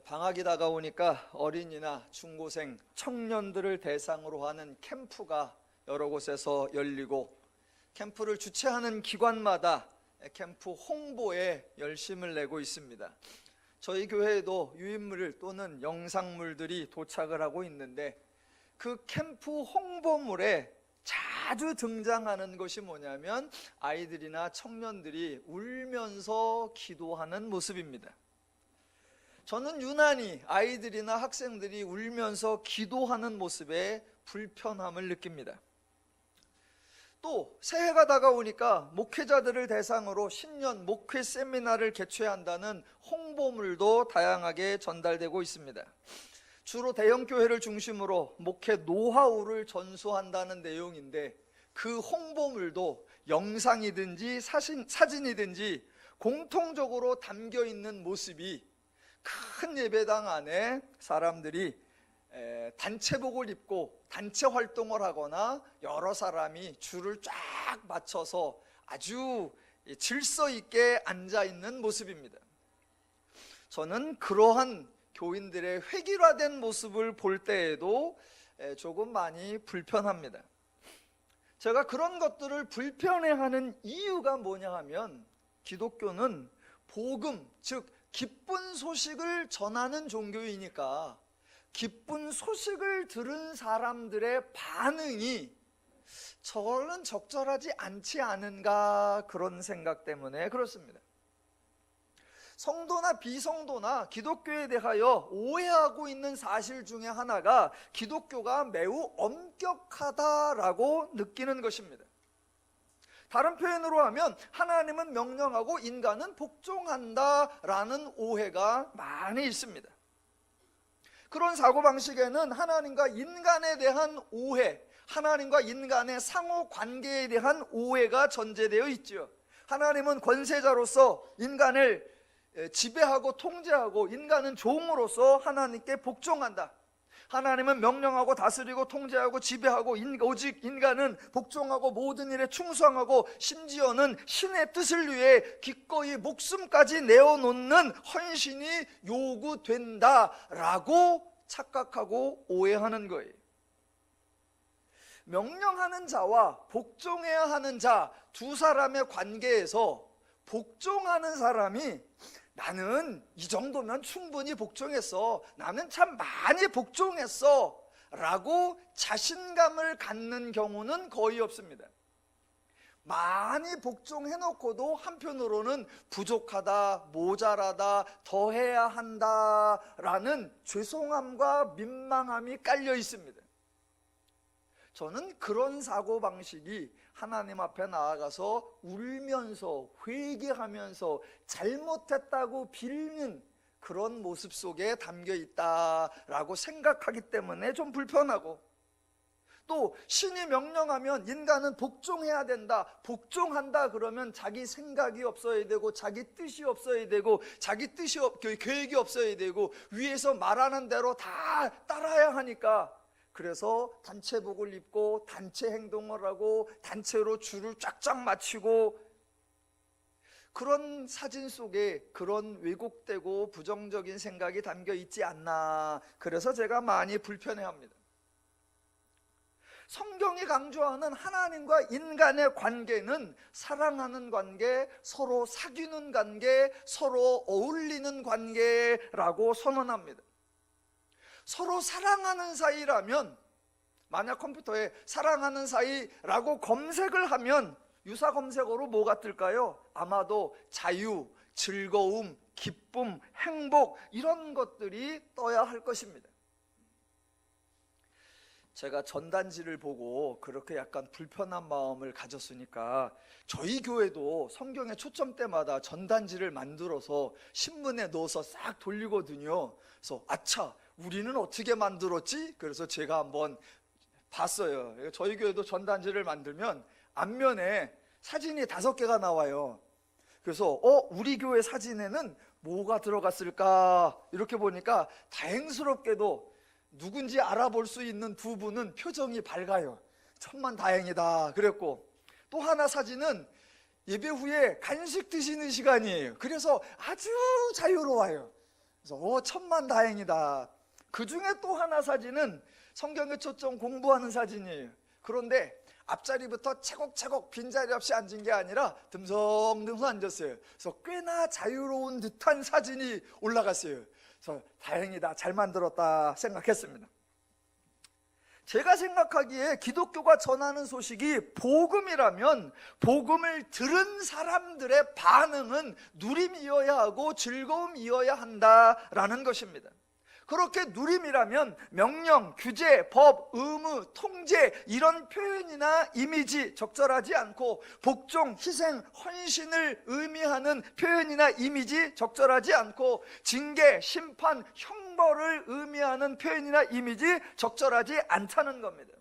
방학이 다가오니까 어린이나 중고생, 청년들을 대상으로 하는 캠프가 여러 곳에서 열리고, 캠프를 주최하는 기관마다 캠프 홍보에 열심을 내고 있습니다. 저희 교회에도 유인물 또는 영상물들이 도착을 하고 있는데, 그 캠프 홍보물에 자주 등장하는 것이 뭐냐면 아이들이나 청년들이 울면서 기도하는 모습입니다. 저는 유난히 아이들이나 학생들이 울면서 기도하는 모습에 불편함을 느낍니다. 또 새해가 다가오니까 목회자들을 대상으로 신년 목회 세미나를 개최한다는 홍보물도 다양하게 전달되고 있습니다. 주로 대형 교회를 중심으로 목회 노하우를 전수한다는 내용인데, 그 홍보물도 영상이든지 사진이든지 공통적으로 담겨 있는 모습이 큰 예배당 안에 사람들이 단체복을 입고 단체 활동을 하거나 여러 사람이 줄을 쫙 맞춰서 아주 질서 있게 앉아 있는 모습입니다. 저는 그러한 교인들의 획일화된 모습을 볼 때에도 조금 많이 불편합니다. 제가 그런 것들을 불편해하는 이유가 뭐냐 하면, 기독교는 복음, 즉 기쁜 소식을 전하는 종교이니까 기쁜 소식을 들은 사람들의 반응이 저는 적절하지 않지 않은가, 그런 생각 때문에 그렇습니다. 성도나 비성도나 기독교에 대하여 오해하고 있는 사실 중에 하나가 기독교가 매우 엄격하다라고 느끼는 것입니다. 다른 표현으로 하면 하나님은 명령하고 인간은 복종한다라는 오해가 많이 있습니다. 그런 사고방식에는 하나님과 인간에 대한 오해, 하나님과 인간의 상호관계에 대한 오해가 전제되어 있죠. 하나님은 권세자로서 인간을 지배하고 통제하고, 인간은 종으로서 하나님께 복종한다. 하나님은 명령하고 다스리고 통제하고 지배하고, 오직 인간은 복종하고 모든 일에 충성하고, 심지어는 신의 뜻을 위해 기꺼이 목숨까지 내어놓는 헌신이 요구된다라고 착각하고 오해하는 거예요. 명령하는 자와 복종해야 하는 자 두 사람의 관계에서 복종하는 사람이 나는 이 정도면 충분히 복종했어, 나는 참 많이 복종했어 라고 자신감을 갖는 경우는 거의 없습니다. 많이 복종해놓고도 한편으로는 부족하다, 모자라다, 더 해야 한다 라는 죄송함과 민망함이 깔려 있습니다. 저는 그런 사고방식이 하나님 앞에 나아가서 울면서 회개하면서 잘못했다고 빌는 그런 모습 속에 담겨 있다라고 생각하기 때문에 좀 불편하고, 또 신이 명령하면 인간은 복종해야 된다, 복종한다 그러면 자기 생각이 없어야 되고, 자기 뜻이 없어야 되고, 자기 계획이 없어야 되고, 위에서 말하는 대로 다 따라야 하니까, 그래서 단체복을 입고 단체 행동을 하고 단체로 줄을 쫙쫙 맞추고, 그런 사진 속에 그런 왜곡되고 부정적인 생각이 담겨 있지 않나, 그래서 제가 많이 불편해합니다. 성경이 강조하는 하나님과 인간의 관계는 사랑하는 관계, 서로 사귀는 관계, 서로 어울리는 관계라고 선언합니다. 서로 사랑하는 사이라면, 만약 컴퓨터에 사랑하는 사이라고 검색을 하면 유사 검색어로 뭐가 뜰까요? 아마도 자유, 즐거움, 기쁨, 행복, 이런 것들이 떠야 할 것입니다. 제가 전단지를 보고 그렇게 약간 불편한 마음을 가졌으니까 저희 교회도 성경의 초점때마다 전단지를 만들어서 신문에 넣어서 싹 돌리거든요. 그래서 아차, 우리는 어떻게 만들었지? 그래서 제가 한번 봤어요. 저희 교회도 전단지를 만들면 앞면에 사진이 5개가 나와요. 그래서 우리 교회 사진에는 뭐가 들어갔을까 이렇게 보니까 다행스럽게도 누군지 알아볼 수 있는 두 분은 표정이 밝아요. 천만다행이다 그랬고, 또 하나 사진은 예배 후에 간식 드시는 시간이에요. 그래서 아주 자유로워요. 그래서 천만다행이다. 그 중에 또 하나 사진은 성경의 초점 공부하는 사진이에요. 그런데 앞자리부터 차곡차곡 빈자리 없이 앉은 게 아니라 듬성듬성 앉았어요. 그래서 꽤나 자유로운 듯한 사진이 올라갔어요. 그래서 다행이다, 잘 만들었다 생각했습니다. 제가 생각하기에 기독교가 전하는 소식이 복음이라면 복음을 들은 사람들의 반응은 누림이어야 하고 즐거움이어야 한다라는 것입니다. 그렇게 누림이라면 명령, 규제, 법, 의무, 통제 이런 표현이나 이미지 적절하지 않고 복종, 희생, 헌신을 의미하는 표현이나 이미지 적절하지 않고 징계, 심판, 형벌을 의미하는 표현이나 이미지 적절하지 않다는 겁니다.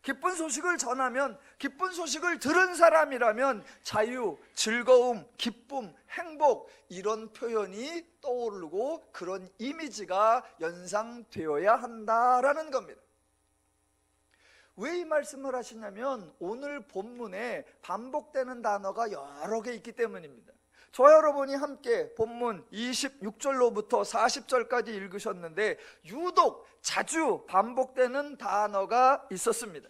기쁜 소식을 전하면, 기쁜 소식을 들은 사람이라면 자유, 즐거움, 기쁨, 행복 이런 표현이 떠오르고 그런 이미지가 연상되어야 한다라는 겁니다. 왜 이 말씀을 하시냐면 오늘 본문에 반복되는 단어가 여러 개 있기 때문입니다. 저와 여러분이 함께 본문 26절로부터 40절까지 읽으셨는데 유독 자주 반복되는 단어가 있었습니다.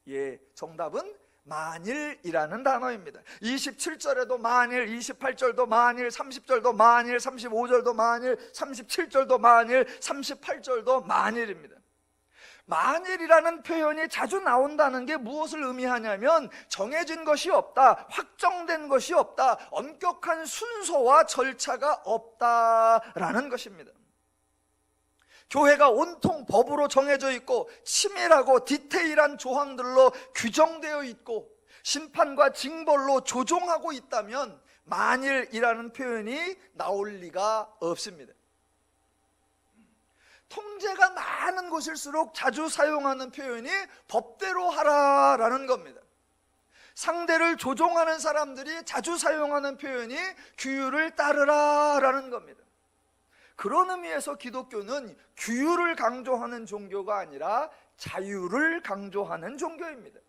예, 정답은 만일이라는 단어입니다. 27절에도 만일, 28절도 만일, 30절도 만일, 35절도 만일, 37절도 만일, 38절도 만일입니다. 만일이라는 표현이 자주 나온다는 게 무엇을 의미하냐면 정해진 것이 없다, 확정된 것이 없다, 엄격한 순서와 절차가 없다라는 것입니다. 교회가 온통 법으로 정해져 있고 치밀하고 디테일한 조항들로 규정되어 있고 심판과 징벌로 조종하고 있다면 만일이라는 표현이 나올 리가 없습니다. 통제가 많은 곳일수록 자주 사용하는 표현이 법대로 하라라는 겁니다. 상대를 조종하는 사람들이 자주 사용하는 표현이 규율을 따르라라는 겁니다. 그런 의미에서 기독교는 규율을 강조하는 종교가 아니라 자유를 강조하는 종교입니다.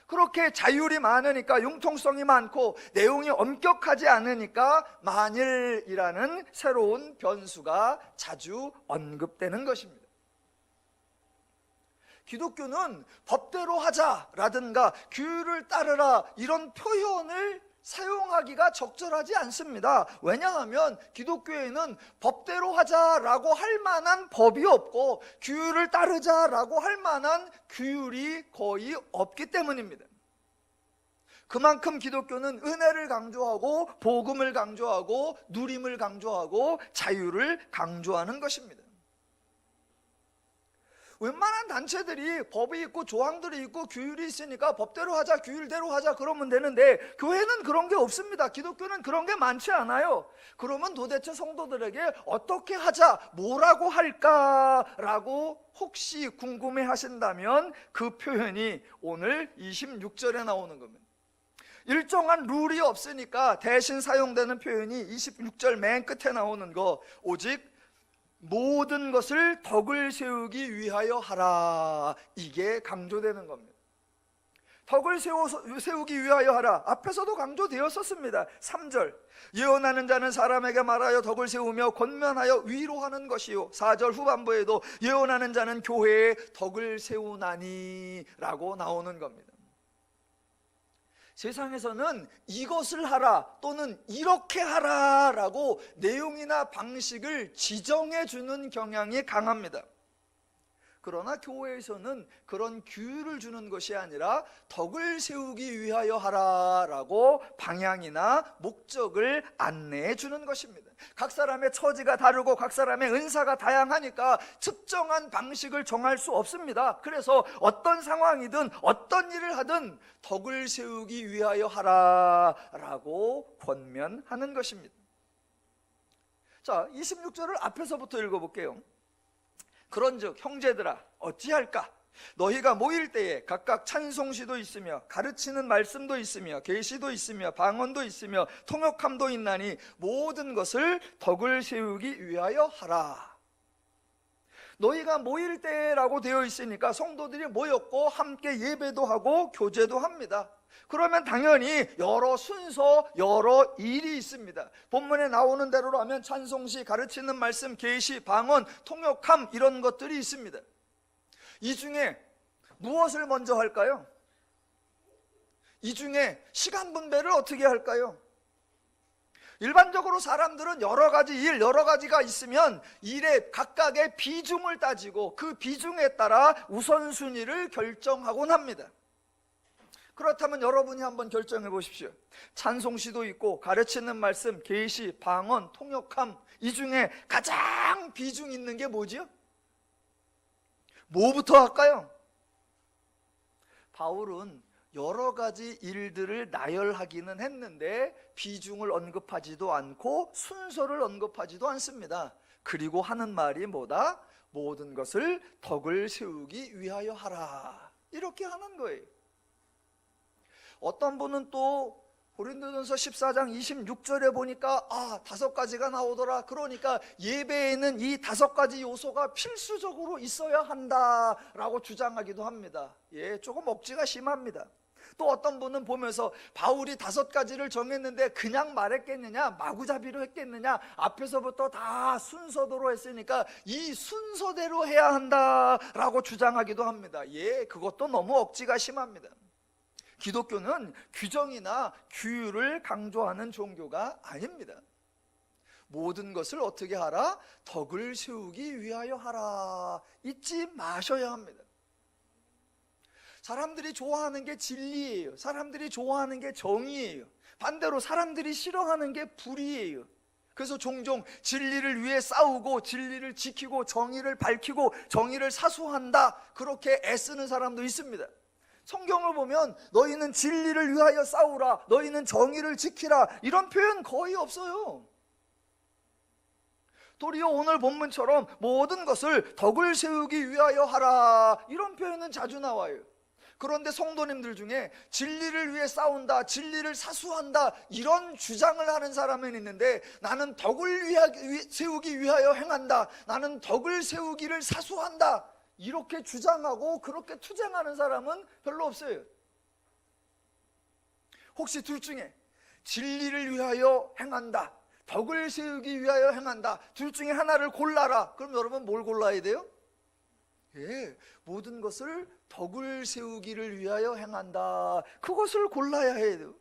그렇게 자율이 많으니까, 융통성이 많고 내용이 엄격하지 않으니까 만일이라는 새로운 변수가 자주 언급되는 것입니다. 기독교는 법대로 하자라든가 규율을 따르라 이런 표현을 사용하기가 적절하지 않습니다. 왜냐하면 기독교에는 법대로 하자라고 할 만한 법이 없고 규율을 따르자라고 할 만한 규율이 거의 없기 때문입니다. 그만큼 기독교는 은혜를 강조하고 복음을 강조하고 누림을 강조하고 자유를 강조하는 것입니다. 웬만한 단체들이 법이 있고 조항들이 있고 규율이 있으니까 법대로 하자, 규율대로 하자 그러면 되는데 교회는 그런 게 없습니다. 기독교는 그런 게 많지 않아요. 그러면 도대체 성도들에게 어떻게 하자, 뭐라고 할까라고 혹시 궁금해 하신다면 그 표현이 오늘 26절에 나오는 겁니다. 일정한 룰이 없으니까 대신 사용되는 표현이 26절 맨 끝에 나오는 거, 오직 모든 것을 덕을 세우기 위하여 하라, 이게 강조되는 겁니다. 덕을 세우기 위하여 하라, 앞에서도 강조되었었습니다. 3절, 예언하는 자는 사람에게 말하여 덕을 세우며 권면하여 위로하는 것이요. 4절 후반부에도 예언하는 자는 교회에 덕을 세우나니 라고 나오는 겁니다. 세상에서는 이것을 하라 또는 이렇게 하라 라고 내용이나 방식을 지정해 주는 경향이 강합니다. 그러나 교회에서는 그런 규율을 주는 것이 아니라 덕을 세우기 위하여 하라라고 방향이나 목적을 안내해 주는 것입니다. 각 사람의 처지가 다르고 각 사람의 은사가 다양하니까 특정한 방식을 정할 수 없습니다. 그래서 어떤 상황이든 어떤 일을 하든 덕을 세우기 위하여 하라라고 권면하는 것입니다. 자, 26절을 앞에서부터 읽어볼게요. 그런즉 형제들아 어찌할까? 너희가 모일 때에 각각 찬송시도 있으며 가르치는 말씀도 있으며 계시도 있으며 방언도 있으며 통역함도 있나니 모든 것을 덕을 세우기 위하여 하라. 너희가 모일 때라고 되어 있으니까 성도들이 모였고 함께 예배도 하고 교제도 합니다. 그러면 당연히 여러 순서, 여러 일이 있습니다. 본문에 나오는 대로라면 찬송시, 가르치는 말씀, 계시, 방언, 통역함 이런 것들이 있습니다. 이 중에 무엇을 먼저 할까요? 이 중에 시간 분배를 어떻게 할까요? 일반적으로 사람들은 여러 가지 일, 여러 가지가 있으면 일의 각각의 비중을 따지고 그 비중에 따라 우선순위를 결정하곤 합니다. 그렇다면 여러분이 한번 결정해 보십시오. 찬송시도 있고 가르치는 말씀, 계시, 방언, 통역함 이 중에 가장 비중 있는 게 뭐지요? 뭐부터 할까요? 바울은 여러 가지 일들을 나열하기는 했는데 비중을 언급하지도 않고 순서를 언급하지도 않습니다. 그리고 하는 말이 뭐다? 모든 것을 덕을 세우기 위하여 하라. 이렇게 하는 거예요. 어떤 분은 또 고린도전서 14장 26절에 보니까 5가지가 나오더라. 그러니까 예배에는 이 5가지 요소가 필수적으로 있어야 한다라고 주장하기도 합니다. 조금 억지가 심합니다. 또 어떤 분은 보면서 바울이 5가지를 정했는데 그냥 말했겠느냐, 마구잡이로 했겠느냐, 앞에서부터 다 순서대로 했으니까 이 순서대로 해야 한다라고 주장하기도 합니다. 그것도 너무 억지가 심합니다. 기독교는 규정이나 규율을 강조하는 종교가 아닙니다. 모든 것을 어떻게 하라? 덕을 세우기 위하여 하라. 잊지 마셔야 합니다. 사람들이 좋아하는 게 진리예요. 사람들이 좋아하는 게 정의예요. 반대로 사람들이 싫어하는 게 불의예요. 그래서 종종 진리를 위해 싸우고 진리를 지키고 정의를 밝히고 정의를 사수한다, 그렇게 애쓰는 사람도 있습니다. 성경을 보면 너희는 진리를 위하여 싸우라, 너희는 정의를 지키라 이런 표현 거의 없어요. 도리어 오늘 본문처럼 모든 것을 덕을 세우기 위하여 하라 이런 표현은 자주 나와요. 그런데 성도님들 중에 진리를 위해 싸운다, 진리를 사수한다 이런 주장을 하는 사람은 있는데 나는 덕을 세우기 위하여 행한다, 나는 덕을 세우기를 사수한다 이렇게 주장하고 그렇게 투쟁하는 사람은 별로 없어요. 혹시 둘 중에 진리를 위하여 행한다, 덕을 세우기 위하여 행한다, 둘 중에 하나를 골라라. 그럼 여러분 뭘 골라야 돼요? 모든 것을 덕을 세우기를 위하여 행한다, 그것을 골라야 해요.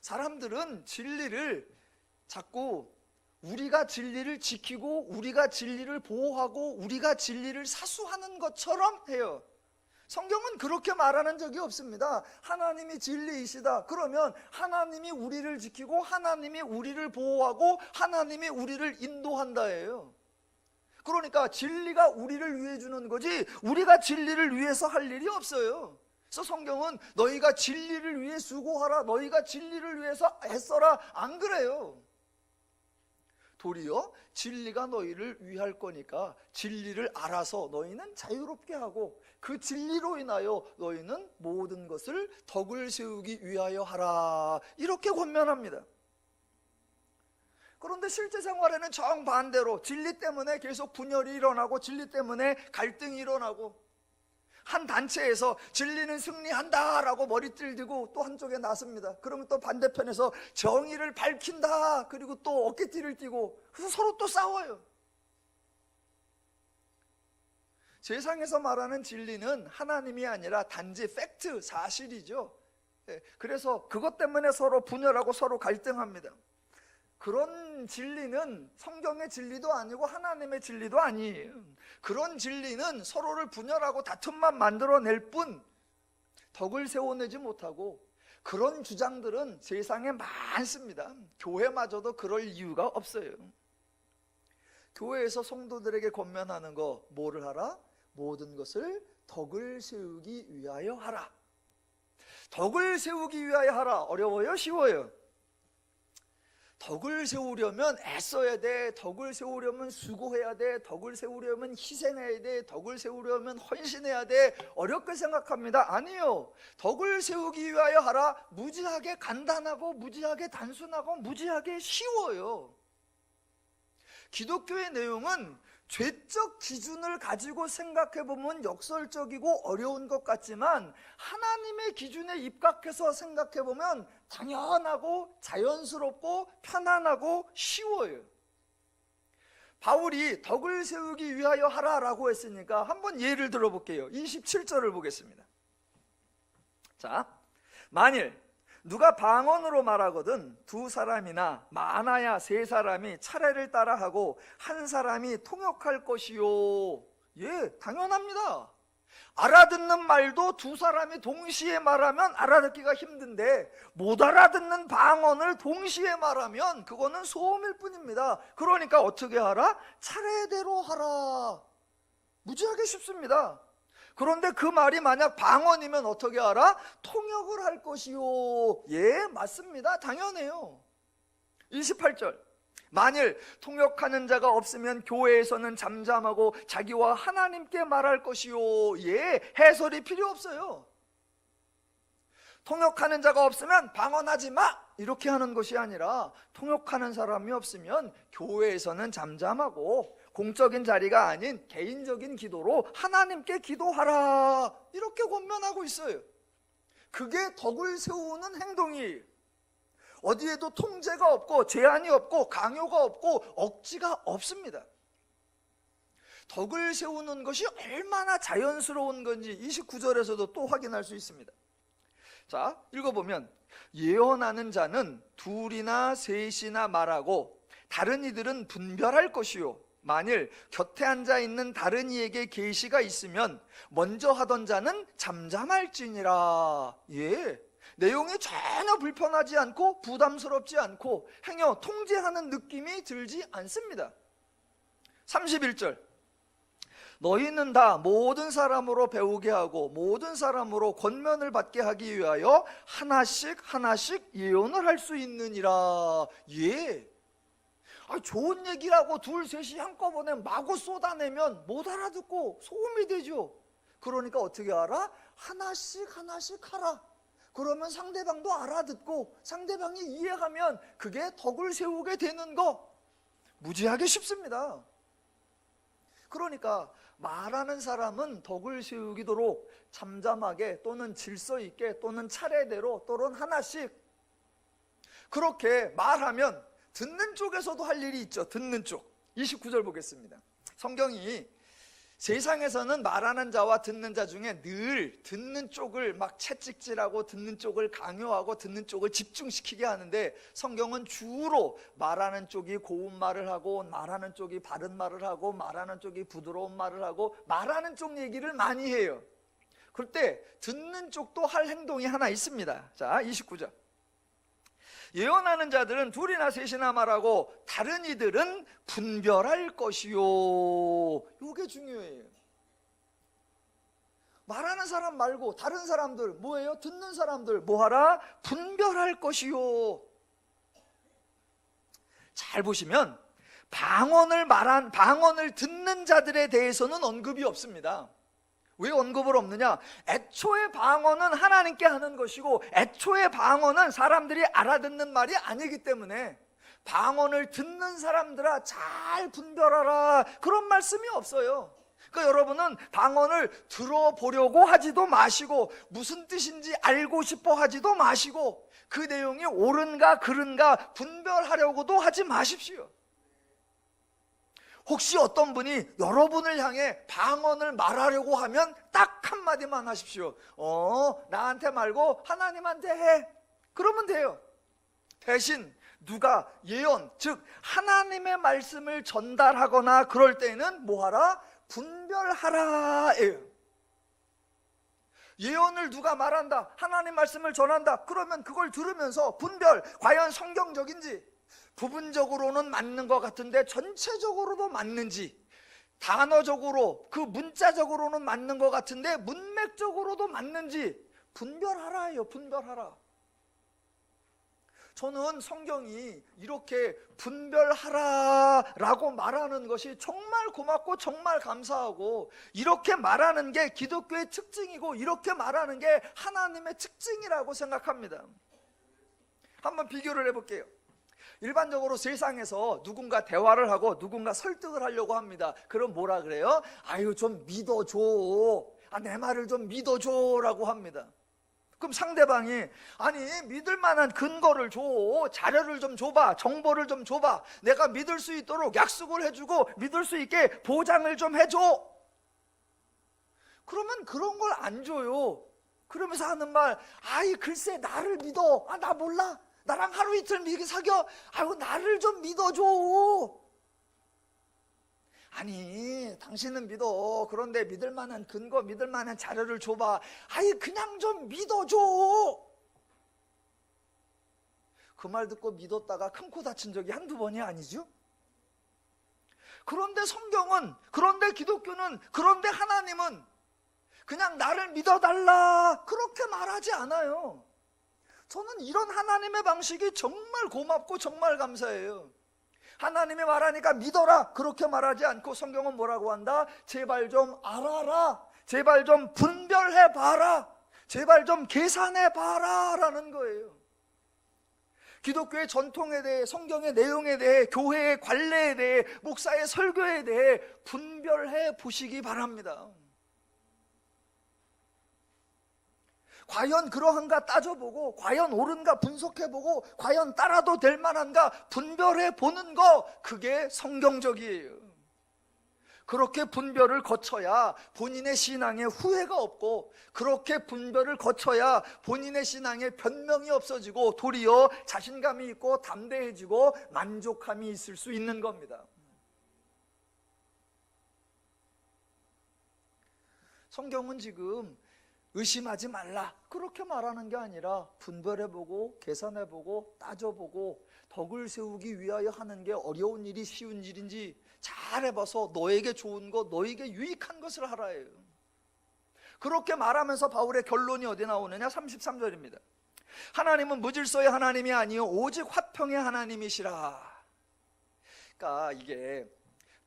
사람들은 진리를 자꾸 우리가 진리를 지키고 우리가 진리를 보호하고 우리가 진리를 사수하는 것처럼 해요. 성경은 그렇게 말하는 적이 없습니다. 하나님이 진리이시다. 그러면 하나님이 우리를 지키고 하나님이 우리를 보호하고 하나님이 우리를 인도한다예요. 그러니까 진리가 우리를 위해 주는 거지 우리가 진리를 위해서 할 일이 없어요. 그래서 성경은 너희가 진리를 위해 수고하라, 너희가 진리를 위해서 애써라 안 그래요. 도리어 진리가 너희를 위할 거니까 진리를 알아서 너희는 자유롭게 하고 그 진리로 인하여 너희는 모든 것을 덕을 세우기 위하여 하라 이렇게 권면합니다. 그런데 실제 생활에는 정반대로 진리 때문에 계속 분열이 일어나고 진리 때문에 갈등이 일어나고 한 단체에서 진리는 승리한다라고 머리띠를 들고 또 한쪽에 나섭니다. 그러면 또 반대편에서 정의를 밝힌다 그리고 또 어깨띠를 띠고 그래서 서로 또 싸워요. 세상에서 말하는 진리는 하나님이 아니라 단지 팩트, 사실이죠. 그래서 그것 때문에 서로 분열하고 서로 갈등합니다. 그런 진리는 성경의 진리도 아니고 하나님의 진리도 아니에요. 그런 진리는 서로를 분열하고 다툼만 만들어낼 뿐 덕을 세워내지 못하고 그런 주장들은 세상에 많습니다. 교회마저도 그럴 이유가 없어요. 교회에서 성도들에게 권면하는 거 뭐를 하라? 모든 것을 덕을 세우기 위하여 하라. 덕을 세우기 위하여 하라. 어려워요? 쉬워요? 덕을 세우려면 애써야 돼. 덕을 세우려면 수고해야 돼. 덕을 세우려면 희생해야 돼. 덕을 세우려면 헌신해야 돼. 어렵게 생각합니다. 아니요. 덕을 세우기 위하여 하라. 무지하게 간단하고 무지하게 단순하고 무지하게 쉬워요. 기독교의 내용은 죄적 기준을 가지고 생각해 보면 역설적이고 어려운 것 같지만 하나님의 기준에 입각해서 생각해 보면 당연하고 자연스럽고 편안하고 쉬워요. 바울이 덕을 세우기 위하여 하라라고 했으니까 한번 예를 들어볼게요. 27절을 보겠습니다. 자, 만일 누가 방언으로 말하거든 두 사람이나 많아야 세 사람이 차례를 따라하고 한 사람이 통역할 것이요. 예, 당연합니다. 알아듣는 말도 두 사람이 동시에 말하면 알아듣기가 힘든데 못 알아듣는 방언을 동시에 말하면 그거는 소음일 뿐입니다. 그러니까 어떻게 하라? 차례대로 하라. 무지하게 쉽습니다. 그런데 그 말이 만약 방언이면 어떻게 하라? 통역을 할 것이요. 예, 맞습니다. 당연해요. 28절. 만일 통역하는 자가 없으면 교회에서는 잠잠하고 자기와 하나님께 말할 것이요. 예, 해설이 필요 없어요. 통역하는 자가 없으면 방언하지 마! 이렇게 하는 것이 아니라 통역하는 사람이 없으면 교회에서는 잠잠하고 공적인 자리가 아닌 개인적인 기도로 하나님께 기도하라. 이렇게 권면하고 있어요. 그게 덕을 세우는 행동이에요. 어디에도 통제가 없고 제한이 없고 강요가 없고 억지가 없습니다. 덕을 세우는 것이 얼마나 자연스러운 건지 29절에서도 또 확인할 수 있습니다. 자, 읽어보면 예언하는 자는 둘이나 셋이나 말하고 다른 이들은 분별할 것이요. 만일 곁에 앉아 있는 다른 이에게 계시가 있으면 먼저 하던 자는 잠잠할지니라. 예, 내용이 전혀 불편하지 않고 부담스럽지 않고 행여 통제하는 느낌이 들지 않습니다. 31절. 너희는 다 모든 사람으로 배우게 하고 모든 사람으로 권면을 받게 하기 위하여 하나씩 하나씩 예언을 할 수 있느니라. 예, 좋은 얘기라고 둘 셋이 한꺼번에 마구 쏟아내면 못 알아듣고 소음이 되죠. 그러니까 어떻게 하라? 하나씩 하나씩 하라. 그러면 상대방도 알아듣고 상대방이 이해하면 그게 덕을 세우게 되는 거 무지하게 쉽습니다. 그러니까 말하는 사람은 덕을 세우기도록 잠잠하게 또는 질서 있게 또는 차례대로 또는 하나씩 그렇게 말하면 듣는 쪽에서도 할 일이 있죠. 듣는 쪽. 29절 보겠습니다. 성경이 세상에서는 말하는 자와 듣는 자 중에 늘 듣는 쪽을 막 채찍질하고 듣는 쪽을 강요하고 듣는 쪽을 집중시키게 하는데 성경은 주로 말하는 쪽이 고운 말을 하고 말하는 쪽이 바른 말을 하고 말하는 쪽이 부드러운 말을 하고 말하는 쪽 얘기를 많이 해요. 그럴 때 듣는 쪽도 할 행동이 하나 있습니다. 자, 29절. 예언하는 자들은 둘이나 셋이나 말하고 다른 이들은 분별할 것이요. 이게 중요해요. 말하는 사람 말고 다른 사람들 뭐예요? 듣는 사람들 뭐하라? 분별할 것이요. 잘 보시면 방언을 듣는 자들에 대해서는 언급이 없습니다. 왜 언급을 없느냐? 애초에 방언은 하나님께 하는 것이고 애초에 방언은 사람들이 알아듣는 말이 아니기 때문에 방언을 듣는 사람들아 잘 분별하라 그런 말씀이 없어요. 그러니까 여러분은 방언을 들어보려고 하지도 마시고 무슨 뜻인지 알고 싶어 하지도 마시고 그 내용이 옳은가 그른가 분별하려고도 하지 마십시오. 혹시 어떤 분이 여러분을 향해 방언을 말하려고 하면 딱 한마디만 하십시오. 나한테 말고 하나님한테 해. 그러면 돼요. 대신 누가 예언, 즉 하나님의 말씀을 전달하거나 그럴 때는 뭐하라? 분별하라예요. 예언을 누가 말한다, 하나님 말씀을 전한다, 그러면 그걸 들으면서 분별, 과연 성경적인지 부분적으로는 맞는 것 같은데 전체적으로도 맞는지, 단어적으로 그 문자적으로는 맞는 것 같은데 문맥적으로도 맞는지 분별하라예요. 분별하라. 저는 성경이 이렇게 분별하라라고 말하는 것이 정말 고맙고 정말 감사하고, 이렇게 말하는 게 기독교의 특징이고 이렇게 말하는 게 하나님의 특징이라고 생각합니다. 한번 비교를 해볼게요. 일반적으로 세상에서 누군가 대화를 하고 누군가 설득을 하려고 합니다. 그럼 뭐라 그래요? 아유, 좀 믿어줘. 내 말을 좀 믿어줘라고 합니다. 그럼 상대방이 아니, 믿을 만한 근거를 줘. 자료를 좀 줘봐. 정보를 좀 줘봐. 내가 믿을 수 있도록 약속을 해주고 믿을 수 있게 보장을 좀 해줘. 그러면 그런 걸 안 줘요. 그러면서 하는 말, 아이, 글쎄, 나를 믿어. 나 몰라. 나랑 하루 이틀 사겨. 아이고, 나를 좀 믿어줘. 아니, 당신은 믿어. 그런데 믿을 만한 근거, 믿을 만한 자료를 줘봐. 아이, 그냥 좀 믿어줘. 그 말 듣고 믿었다가 큰 코 다친 적이 한두 번이 아니죠? 그런데 성경은, 그런데 기독교는, 그런데 하나님은 그냥 나를 믿어달라 그렇게 말하지 않아요. 저는 이런 하나님의 방식이 정말 고맙고 정말 감사해요. 하나님이 말하니까 믿어라 그렇게 말하지 않고 성경은 뭐라고 한다? 제발 좀 알아라. 제발 좀 분별해봐라. 제발 좀 계산해봐라 라는 거예요. 기독교의 전통에 대해, 성경의 내용에 대해, 교회의 관례에 대해, 목사의 설교에 대해 분별해 보시기 바랍니다. 과연 그러한가 따져보고, 과연 옳은가 분석해보고, 과연 따라도 될 만한가 분별해보는 거, 그게 성경적이에요. 그렇게 분별을 거쳐야 본인의 신앙에 후회가 없고, 그렇게 분별을 거쳐야 본인의 신앙에 변명이 없어지고 도리어 자신감이 있고 담대해지고 만족함이 있을 수 있는 겁니다. 성경은 지금 의심하지 말라 그렇게 말하는 게 아니라 분별해보고 계산해보고 따져보고 덕을 세우기 위하여 하는 게 어려운 일이 쉬운 일인지 잘 해봐서 너에게 좋은 것, 너에게 유익한 것을 하라예요. 그렇게 말하면서 바울의 결론이 어디 나오느냐? 33절입니다. 하나님은 무질서의 하나님이 아니요 오직 화평의 하나님이시라. 그러니까 이게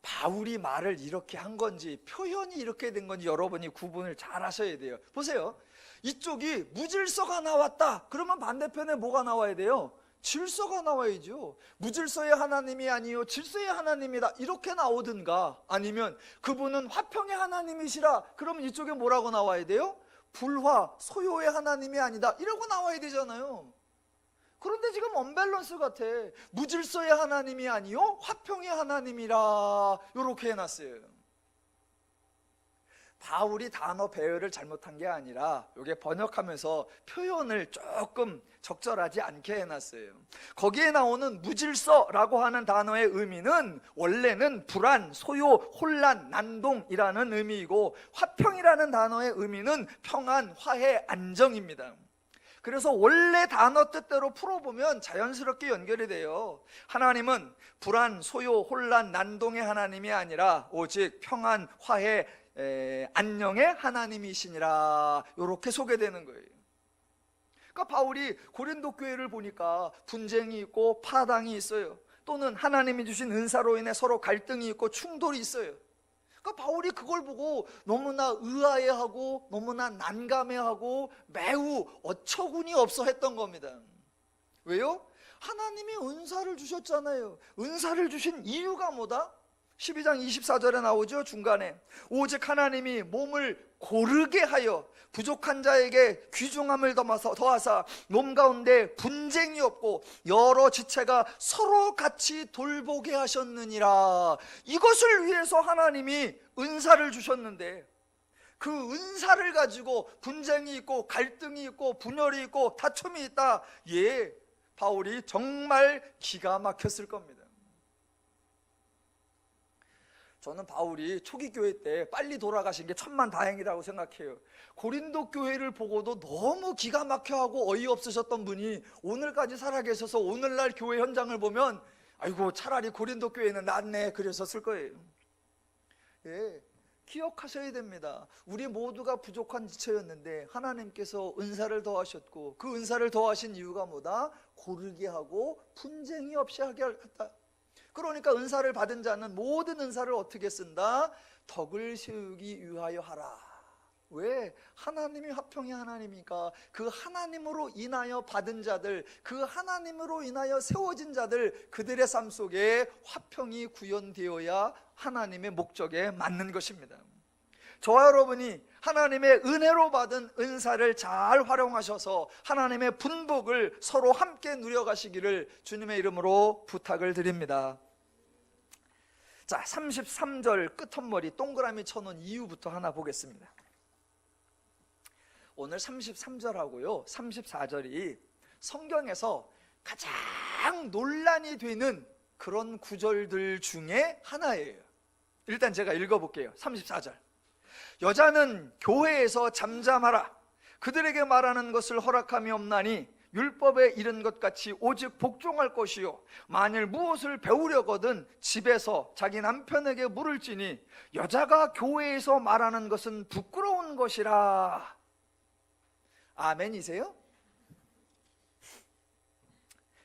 바울이 말을 이렇게 한 건지 표현이 이렇게 된 건지 여러분이 구분을 잘 하셔야 돼요. 보세요. 이쪽이 무질서가 나왔다. 그러면 반대편에 뭐가 나와야 돼요? 질서가 나와야죠. 무질서의 하나님이 아니요 질서의 하나님이다 이렇게 나오든가, 아니면 그분은 화평의 하나님이시라 그러면 이쪽에 뭐라고 나와야 돼요? 불화, 소요의 하나님이 아니다 이러고 나와야 되잖아요. 그런데 지금 언밸런스 같아. 무질서의 하나님이 아니요 화평의 하나님이라 이렇게 해놨어요. 바울이 단어 배열을 잘못한 게 아니라 이게 번역하면서 표현을 조금 적절하지 않게 해놨어요. 거기에 나오는 무질서라고 하는 단어의 의미는 원래는 불안, 소요, 혼란, 난동이라는 의미이고, 화평이라는 단어의 의미는 평안, 화해, 안정입니다. 그래서 원래 단어 뜻대로 풀어보면 자연스럽게 연결이 돼요. 하나님은 불안, 소요, 혼란, 난동의 하나님이 아니라 오직 평안, 화해, 안녕의 하나님이시니라 이렇게 소개되는 거예요. 그러니까 바울이 고린도 교회를 보니까 분쟁이 있고 파당이 있어요. 또는 하나님이 주신 은사로 인해 서로 갈등이 있고 충돌이 있어요. 그러니까 바울이 그걸 보고 너무나 의아해하고 너무나 난감해하고 매우 어처구니 없어 했던 겁니다. 왜요? 하나님이 은사를 주셨잖아요. 은사를 주신 이유가 뭐다? 12장 24절에 나오죠. 중간에 오직 하나님이 몸을 고르게 하여 부족한 자에게 귀중함을 더하사 몸 가운데 분쟁이 없고 여러 지체가 서로 같이 돌보게 하셨느니라. 이것을 위해서 하나님이 은사를 주셨는데, 그 은사를 가지고 분쟁이 있고 갈등이 있고 분열이 있고 다툼이 있다. 바울이 정말 기가 막혔을 겁니다. 저는 바울이 초기 교회 때 빨리 돌아가신 게 천만다행이라고 생각해요. 고린도 교회를 보고도 너무 기가 막혀하고 어이없으셨던 분이 오늘까지 살아계셔서 오늘날 교회 현장을 보면 아이고 차라리 고린도 교회는 낫네 그러셨을 거예요. 기억하셔야 됩니다. 우리 모두가 부족한 지체였는데 하나님께서 은사를 더하셨고, 그 은사를 더하신 이유가 뭐다? 고르게 하고 분쟁이 없이 하게 하겠다. 그러니까 은사를 받은 자는 모든 은사를 어떻게 쓴다? 덕을 세우기 위하여 하라 왜? 하나님이 화평의 하나님이니까. 그 하나님으로 인하여 받은 자들, 그 하나님으로 인하여 세워진 자들, 그들의 삶 속에 화평이 구현되어야 하나님의 목적에 맞는 것입니다. 저와 여러분이 하나님의 은혜로 받은 은사를 잘 활용하셔서 하나님의 분복을 서로 함께 누려가시기를 주님의 이름으로 부탁을 드립니다. 자, 33절 끝머리 동그라미 쳐놓은 이유부터 하나 보겠습니다. 오늘 33절하고요 34절이 성경에서 가장 논란이 되는 그런 구절들 중에 하나예요. 일단 제가 읽어볼게요. 34절. 여자는 교회에서 잠잠하라. 그들에게 말하는 것을 허락함이 없나니 율법에 이른 것 같이 오직 복종할 것이요 만일 무엇을 배우려거든 집에서 자기 남편에게 물을지니 여자가 교회에서 말하는 것은 부끄러운 것이라. 아멘이세요?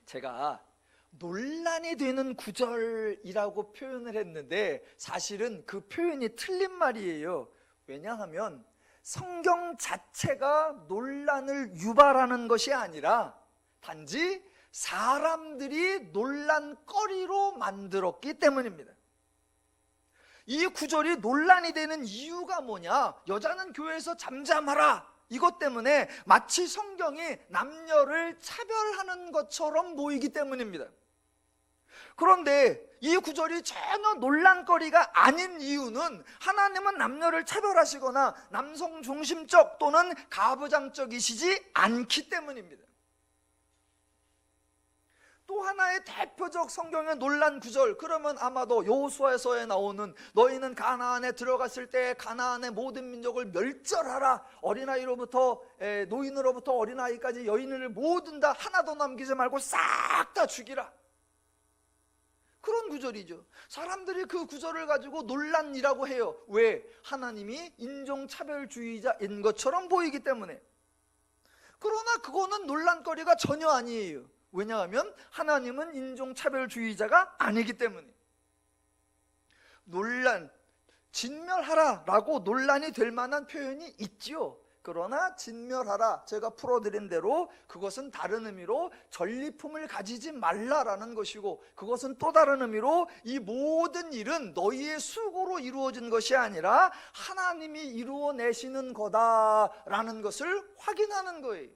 제가 논란이 되는 구절이라고 표현을 했는데 사실은 그 표현이 틀린 말이에요. 왜냐하면 성경 자체가 논란을 유발하는 것이 아니라 단지 사람들이 논란거리로 만들었기 때문입니다. 이 구절이 논란이 되는 이유가 뭐냐? 여자는 교회에서 잠잠하라. 이것 때문에 마치 성경이 남녀를 차별하는 것처럼 보이기 때문입니다. 그런데 이 구절이 전혀 논란거리가 아닌 이유는 하나님은 남녀를 차별하시거나 남성 중심적 또는 가부장적이시지 않기 때문입니다. 또 하나의 대표적 성경의 논란 구절, 그러면 아마도 여호수아서에 나오는 너희는 가나안에 들어갔을 때 가나안의 모든 민족을 멸절하라. 어린아이로부터 노인으로부터 어린아이까지 여인을 모든 다 하나도 남기지 말고 싹 다 죽이라. 그런 구절이죠. 사람들이 그 구절을 가지고 논란이라고 해요. 왜? 하나님이 인종차별주의자인 것처럼 보이기 때문에. 그러나 그거는 논란거리가 전혀 아니에요. 왜냐하면 하나님은 인종차별주의자가 아니기 때문에. 논란, 진멸하라 라고 논란이 될 만한 표현이 있지요. 그러나 진멸하라, 제가 풀어드린 대로 그것은 다른 의미로 전리품을 가지지 말라라는 것이고, 그것은 또 다른 의미로 이 모든 일은 너희의 수고로 이루어진 것이 아니라 하나님이 이루어내시는 거다라는 것을 확인하는 거예요.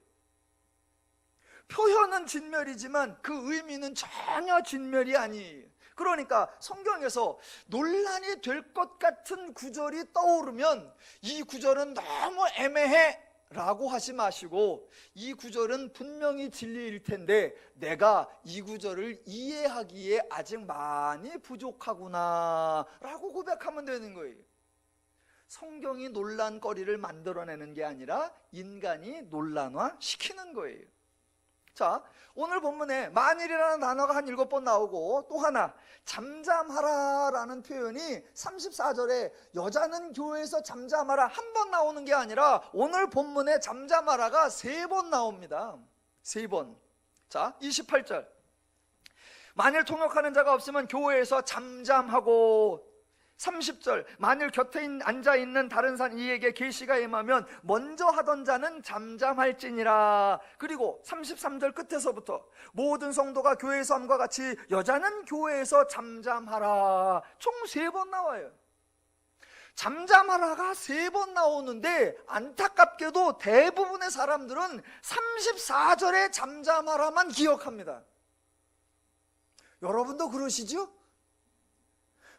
표현은 진멸이지만 그 의미는 전혀 진멸이 아니에요. 그러니까 성경에서 논란이 될 것 같은 구절이 떠오르면 이 구절은 너무 애매해 라고 하지 마시고, 이 구절은 분명히 진리일 텐데 내가 이 구절을 이해하기에 아직 많이 부족하구나 라고 고백하면 되는 거예요. 성경이 논란거리를 만들어내는 게 아니라 인간이 논란화시키는 거예요. 자, 오늘 본문에 만일이라는 단어가 한 7번 나오고, 또 하나 잠잠하라 라는 표현이 34절에 여자는 교회에서 잠잠하라 한 번 나오는 게 아니라 오늘 본문에 잠잠하라가 3번 나옵니다. 3번. 자, 28절. 만일 통역하는 자가 없으면 교회에서 잠잠하고. 30절. 만일 곁에 앉아있는 다른 산 이에게 계시가 임하면 먼저 하던 자는 잠잠할지니라. 그리고 33절 끝에서부터 모든 성도가 교회에서 함과 같이 여자는 교회에서 잠잠하라. 총 3번 나와요. 잠잠하라가 3번 나오는데 안타깝게도 대부분의 사람들은 34절에 잠잠하라만 기억합니다. 여러분도 그러시죠?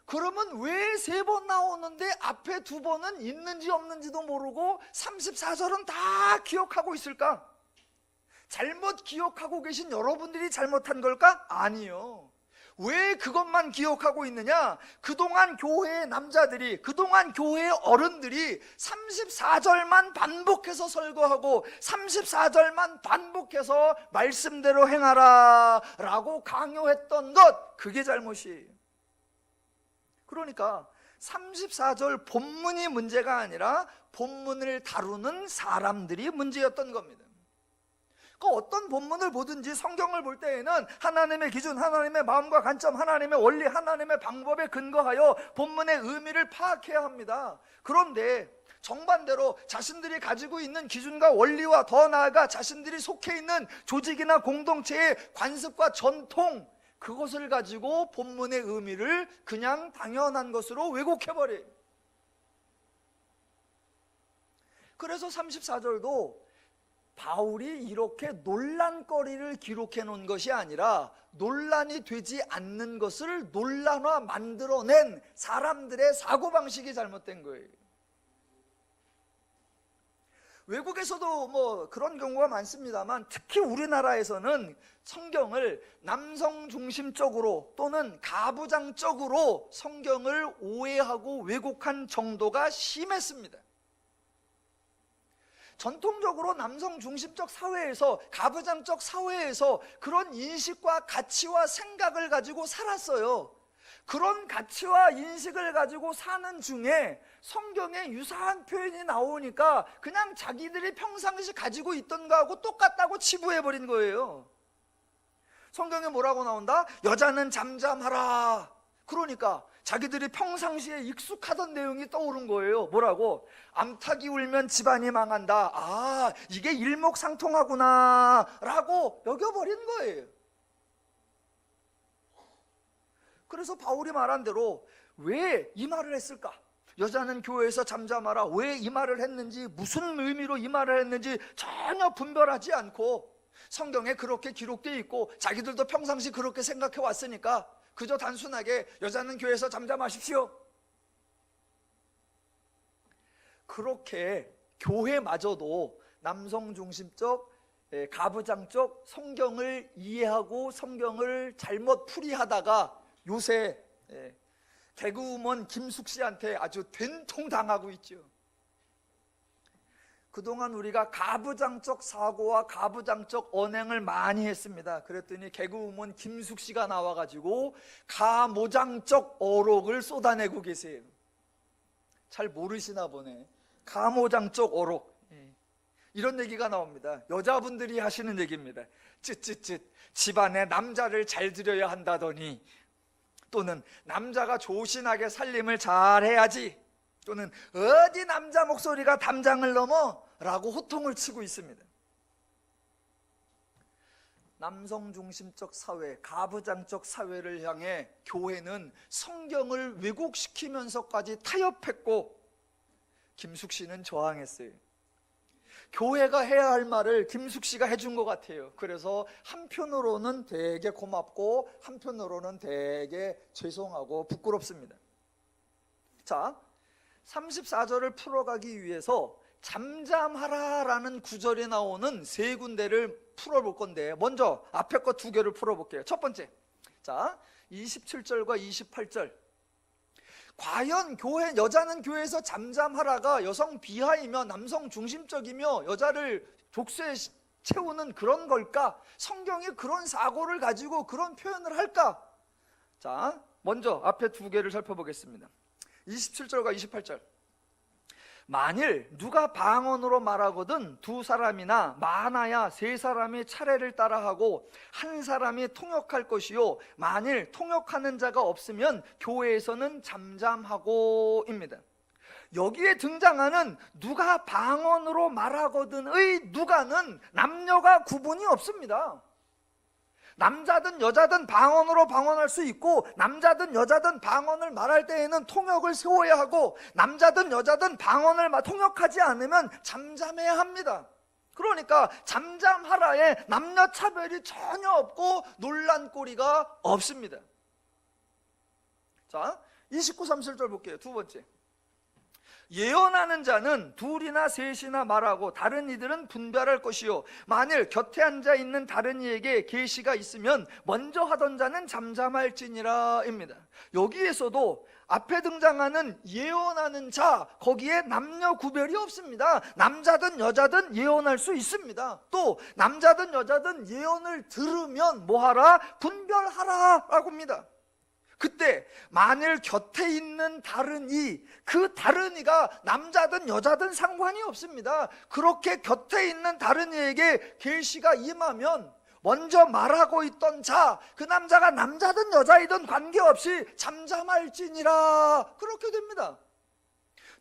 그러면 왜 3번 나오는데 앞에 2번은 있는지 없는지도 모르고 34절은 다 기억하고 있을까? 잘못 기억하고 계신 여러분들이 잘못한 걸까? 아니요. 왜 그것만 기억하고 있느냐? 그동안 교회의 남자들이, 그동안 교회의 어른들이 34절만 반복해서 설교하고 34절만 반복해서 말씀대로 행하라 라고 강요했던 것, 그게 잘못이에요. 그러니까 34절 본문이 문제가 아니라 본문을 다루는 사람들이 문제였던 겁니다. 그러니까 어떤 본문을 보든지 성경을 볼 때에는 하나님의 기준, 하나님의 마음과 관점, 하나님의 원리, 하나님의 방법에 근거하여 본문의 의미를 파악해야 합니다. 그런데 정반대로 자신들이 가지고 있는 기준과 원리와 더 나아가 자신들이 속해 있는 조직이나 공동체의 관습과 전통, 그것을 가지고 본문의 의미를 그냥 당연한 것으로 왜곡해버려요. 그래서 34절도 바울이 이렇게 논란거리를 기록해 놓은 것이 아니라 논란이 되지 않는 것을 논란화 만들어낸 사람들의 사고방식이 잘못된 거예요. 외국에서도 뭐 그런 경우가 많습니다만 특히 우리나라에서는 성경을 남성 중심적으로 또는 가부장적으로 성경을 오해하고 왜곡한 정도가 심했습니다. 전통적으로 남성 중심적 사회에서, 가부장적 사회에서 그런 인식과 가치와 생각을 가지고 살았어요. 그런 가치와 인식을 가지고 사는 중에 성경에 유사한 표현이 나오니까 그냥 자기들이 평상시 가지고 있던 거하고 똑같다고 치부해버린 거예요. 성경에 뭐라고 나온다? 여자는 잠잠하라. 그러니까 자기들이 평상시에 익숙하던 내용이 떠오른 거예요. 뭐라고? 암탉이 울면 집안이 망한다. 아, 이게 일목상통하구나 라고 여겨버린 거예요. 그래서 바울이 말한 대로 왜 이 말을 했을까? 여자는 교회에서 잠잠하라. 왜 이 말을 했는지, 무슨 의미로 이 말을 했는지 전혀 분별하지 않고 성경에 그렇게 기록되어 있고 자기들도 평상시 그렇게 생각해 왔으니까 그저 단순하게 여자는 교회에서 잠잠하십시오. 그렇게 교회마저도 남성 중심적, 가부장적 성경을 이해하고 성경을 잘못 풀이하다가 요새 개그우먼 김숙 씨한테 아주 된통당하고 있죠. 그동안 우리가 가부장적 사고와 가부장적 언행을 많이 했습니다. 그랬더니 개그우먼 김숙 씨가 나와가지고 가모장적 어록을 쏟아내고 계세요. 잘 모르시나 보네. 가모장적 어록, 이런 얘기가 나옵니다. 여자분들이 하시는 얘기입니다. 쯧쯧쯧 집안에 남자를 잘 들여야 한다더니, 또는 남자가 조신하게 살림을 잘해야지, 또는 어디 남자 목소리가 담장을 넘어 라고 호통을 치고 있습니다. 남성 중심적 사회, 가부장적 사회를 향해 교회는 성경을 왜곡시키면서까지 타협했고 김숙 씨는 저항했어요. 교회가 해야 할 말을 김숙 씨가 해준 것 같아요. 그래서 한편으로는 되게 고맙고 한편으로는 되게 죄송하고 부끄럽습니다. 자, 34절을 풀어가기 위해서 잠잠하라라는 구절이 나오는 세 군데를 풀어볼 건데, 먼저 앞에 거 두 개를 풀어볼게요. 첫 번째, 자 27절과 28절. 과연 여자는 교회에서 잠잠하라가 여성 비하이며 남성 중심적이며 여자를 족쇄에 채우는 그런 걸까? 성경이 그런 사고를 가지고 그런 표현을 할까? 자, 먼저 앞에 두 개를 살펴보겠습니다. 27절과 28절. 만일 누가 방언으로 말하거든 두 사람이나 많아야 세 사람이 차례를 따라하고 한 사람이 통역할 것이요, 만일 통역하는 자가 없으면 교회에서는 잠잠하고입니다. 여기에 등장하는 누가 방언으로 말하거든의 누가는 남녀가 구분이 없습니다. 남자든 여자든 방언으로 방언할 수 있고, 남자든 여자든 방언을 말할 때에는 통역을 세워야 하고, 남자든 여자든 방언을 통역하지 않으면 잠잠해야 합니다. 그러니까 잠잠하라에 남녀 차별이 전혀 없고 논란거리가 없습니다. 자, 29, 30절 볼게요. 두 번째. 예언하는 자는 둘이나 셋이나 말하고 다른 이들은 분별할 것이요, 만일 곁에 앉아 있는 다른 이에게 계시가 있으면 먼저 하던 자는 잠잠할지니라 입니다. 여기에서도 앞에 등장하는 예언하는 자, 거기에 남녀 구별이 없습니다. 남자든 여자든 예언할 수 있습니다. 또 남자든 여자든 예언을 들으면 뭐하라? 분별하라 라고 합니다. 그때 만일 곁에 있는 다른 이, 그 다른 이가 남자든 여자든 상관이 없습니다. 그렇게 곁에 있는 다른 이에게 계시가 임하면 먼저 말하고 있던 자, 그 남자가 남자든 여자이든 관계없이 잠잠할지니라, 그렇게 됩니다.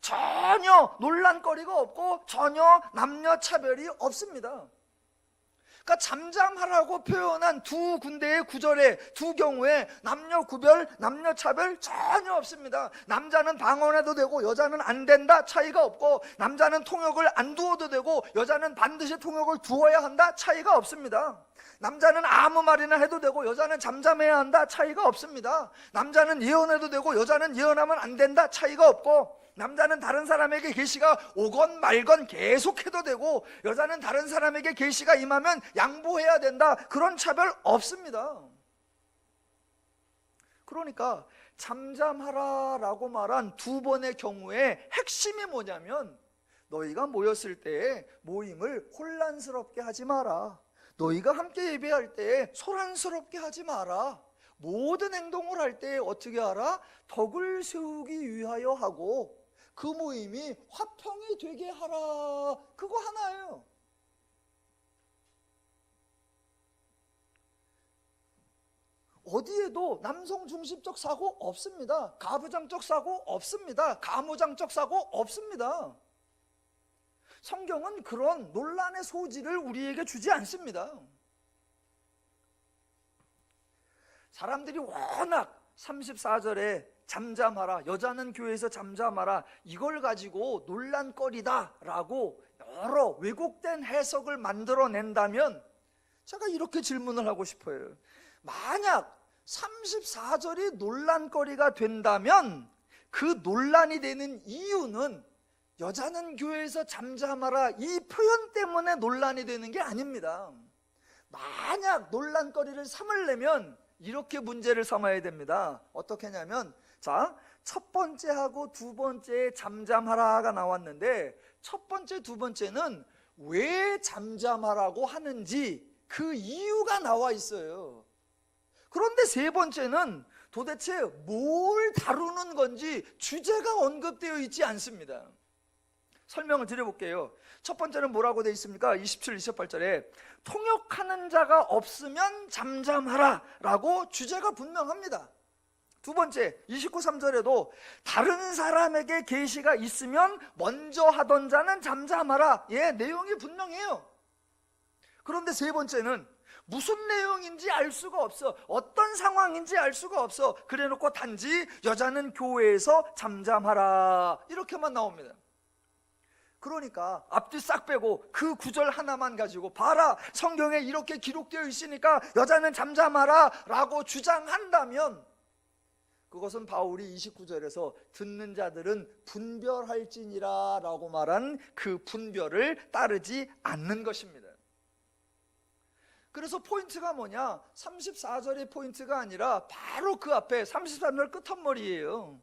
전혀 논란거리가 없고 전혀 남녀 차별이 없습니다. 그러니까 잠잠하라고 표현한 두 군데의 구절에 두 경우에 남녀 구별, 남녀 차별 전혀 없습니다. 남자는 방언해도 되고 여자는 안 된다 차이가 없고, 남자는 통역을 안 두어도 되고 여자는 반드시 통역을 두어야 한다 차이가 없습니다. 남자는 아무 말이나 해도 되고 여자는 잠잠해야 한다 차이가 없습니다. 남자는 예언해도 되고 여자는 예언하면 안 된다 차이가 없고, 남자는 다른 사람에게 계시가 오건 말건 계속해도 되고 여자는 다른 사람에게 계시가 임하면 양보해야 된다, 그런 차별 없습니다. 그러니까 잠잠하라 라고 말한 두 번의 경우에 핵심이 뭐냐면, 너희가 모였을 때에 모임을 혼란스럽게 하지 마라, 너희가 함께 예배할 때에 소란스럽게 하지 마라, 모든 행동을 할 때에 어떻게 하라? 덕을 세우기 위하여 하고 그 모임이 화평이 되게 하라, 그거 하나예요. 어디에도 남성 중심적 사고 없습니다. 가부장적 사고 없습니다. 가무장적 사고 없습니다. 성경은 그런 논란의 소지를 우리에게 주지 않습니다. 사람들이 워낙 34절에 잠잠하라, 여자는 교회에서 잠잠하라, 이걸 가지고 논란거리다라고 여러 왜곡된 해석을 만들어낸다면 제가 이렇게 질문을 하고 싶어요. 만약 34절이 논란거리가 된다면 그 논란이 되는 이유는 여자는 교회에서 잠잠하라 이 표현 때문에 논란이 되는 게 아닙니다. 만약 논란거리를 삼으려면 이렇게 문제를 삼아야 됩니다. 어떻게 하냐면, 자, 첫 번째하고 두 번째에 잠잠하라가 나왔는데, 첫 번째, 두 번째는 왜 잠잠하라고 하는지 그 이유가 나와 있어요. 그런데 세 번째는 도대체 뭘 다루는 건지 주제가 언급되어 있지 않습니다. 설명을 드려볼게요. 첫 번째는 뭐라고 되어 있습니까? 27, 28절에 통역하는 자가 없으면 잠잠하라 라고 주제가 분명합니다. 두 번째 29, 3절에도 다른 사람에게 계시가 있으면 먼저 하던 자는 잠잠하라, 예, 내용이 분명해요. 그런데 세 번째는 무슨 내용인지 알 수가 없어, 어떤 상황인지 알 수가 없어, 그래놓고 단지 여자는 교회에서 잠잠하라 이렇게만 나옵니다. 그러니까 앞뒤 싹 빼고 그 구절 하나만 가지고, 봐라 성경에 이렇게 기록되어 있으니까 여자는 잠잠하라 라고 주장한다면 그것은 바울이 29절에서 듣는 자들은 분별할지니라 라고 말한 그 분별을 따르지 않는 것입니다. 그래서 포인트가 뭐냐? 34절의 포인트가 아니라 바로 그 앞에 33절 끝머리예요.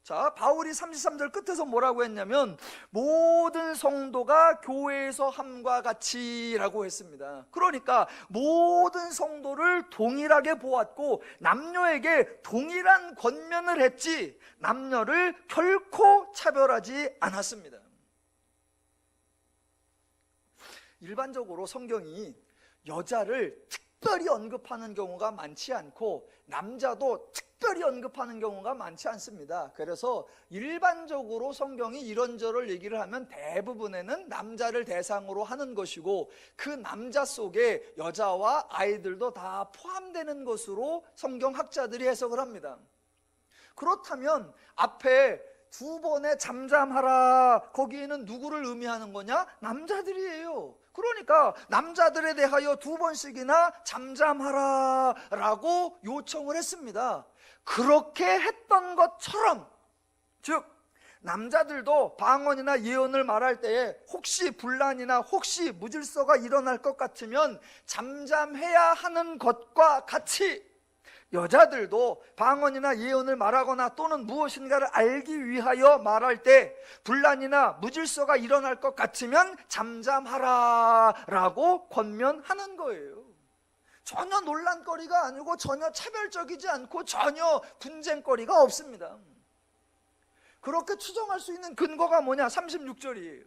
자, 바울이 33절 끝에서 뭐라고 했냐면 모든 성도가 교회에서 함과 같이 라고 했습니다. 그러니까 모든 성도를 동일하게 보았고 남녀에게 동일한 권면을 했지 남녀를 결코 차별하지 않았습니다. 일반적으로 성경이 여자를 특별히 언급하는 경우가 많지 않고 남자도 특별히 언급하는 경우가 많지 않습니다. 그래서 일반적으로 성경이 이런저런 얘기를 하면 대부분에는 남자를 대상으로 하는 것이고 그 남자 속에 여자와 아이들도 다 포함되는 것으로 성경학자들이 해석을 합니다. 그렇다면 앞에 두 번의 잠잠하라, 거기에는 누구를 의미하는 거냐? 남자들이에요. 그러니까 남자들에 대하여 두 번씩이나 잠잠하라 라고 요청을 했습니다. 그렇게 했던 것처럼, 즉 남자들도 방언이나 예언을 말할 때에 혹시 분란이나 혹시 무질서가 일어날 것 같으면 잠잠해야 하는 것과 같이 여자들도 방언이나 예언을 말하거나 또는 무엇인가를 알기 위하여 말할 때 분란이나 무질서가 일어날 것 같으면 잠잠하라 라고 권면하는 거예요. 전혀 논란거리가 아니고 전혀 차별적이지 않고 전혀 분쟁거리가 없습니다. 그렇게 추정할 수 있는 근거가 뭐냐? 36절이에요.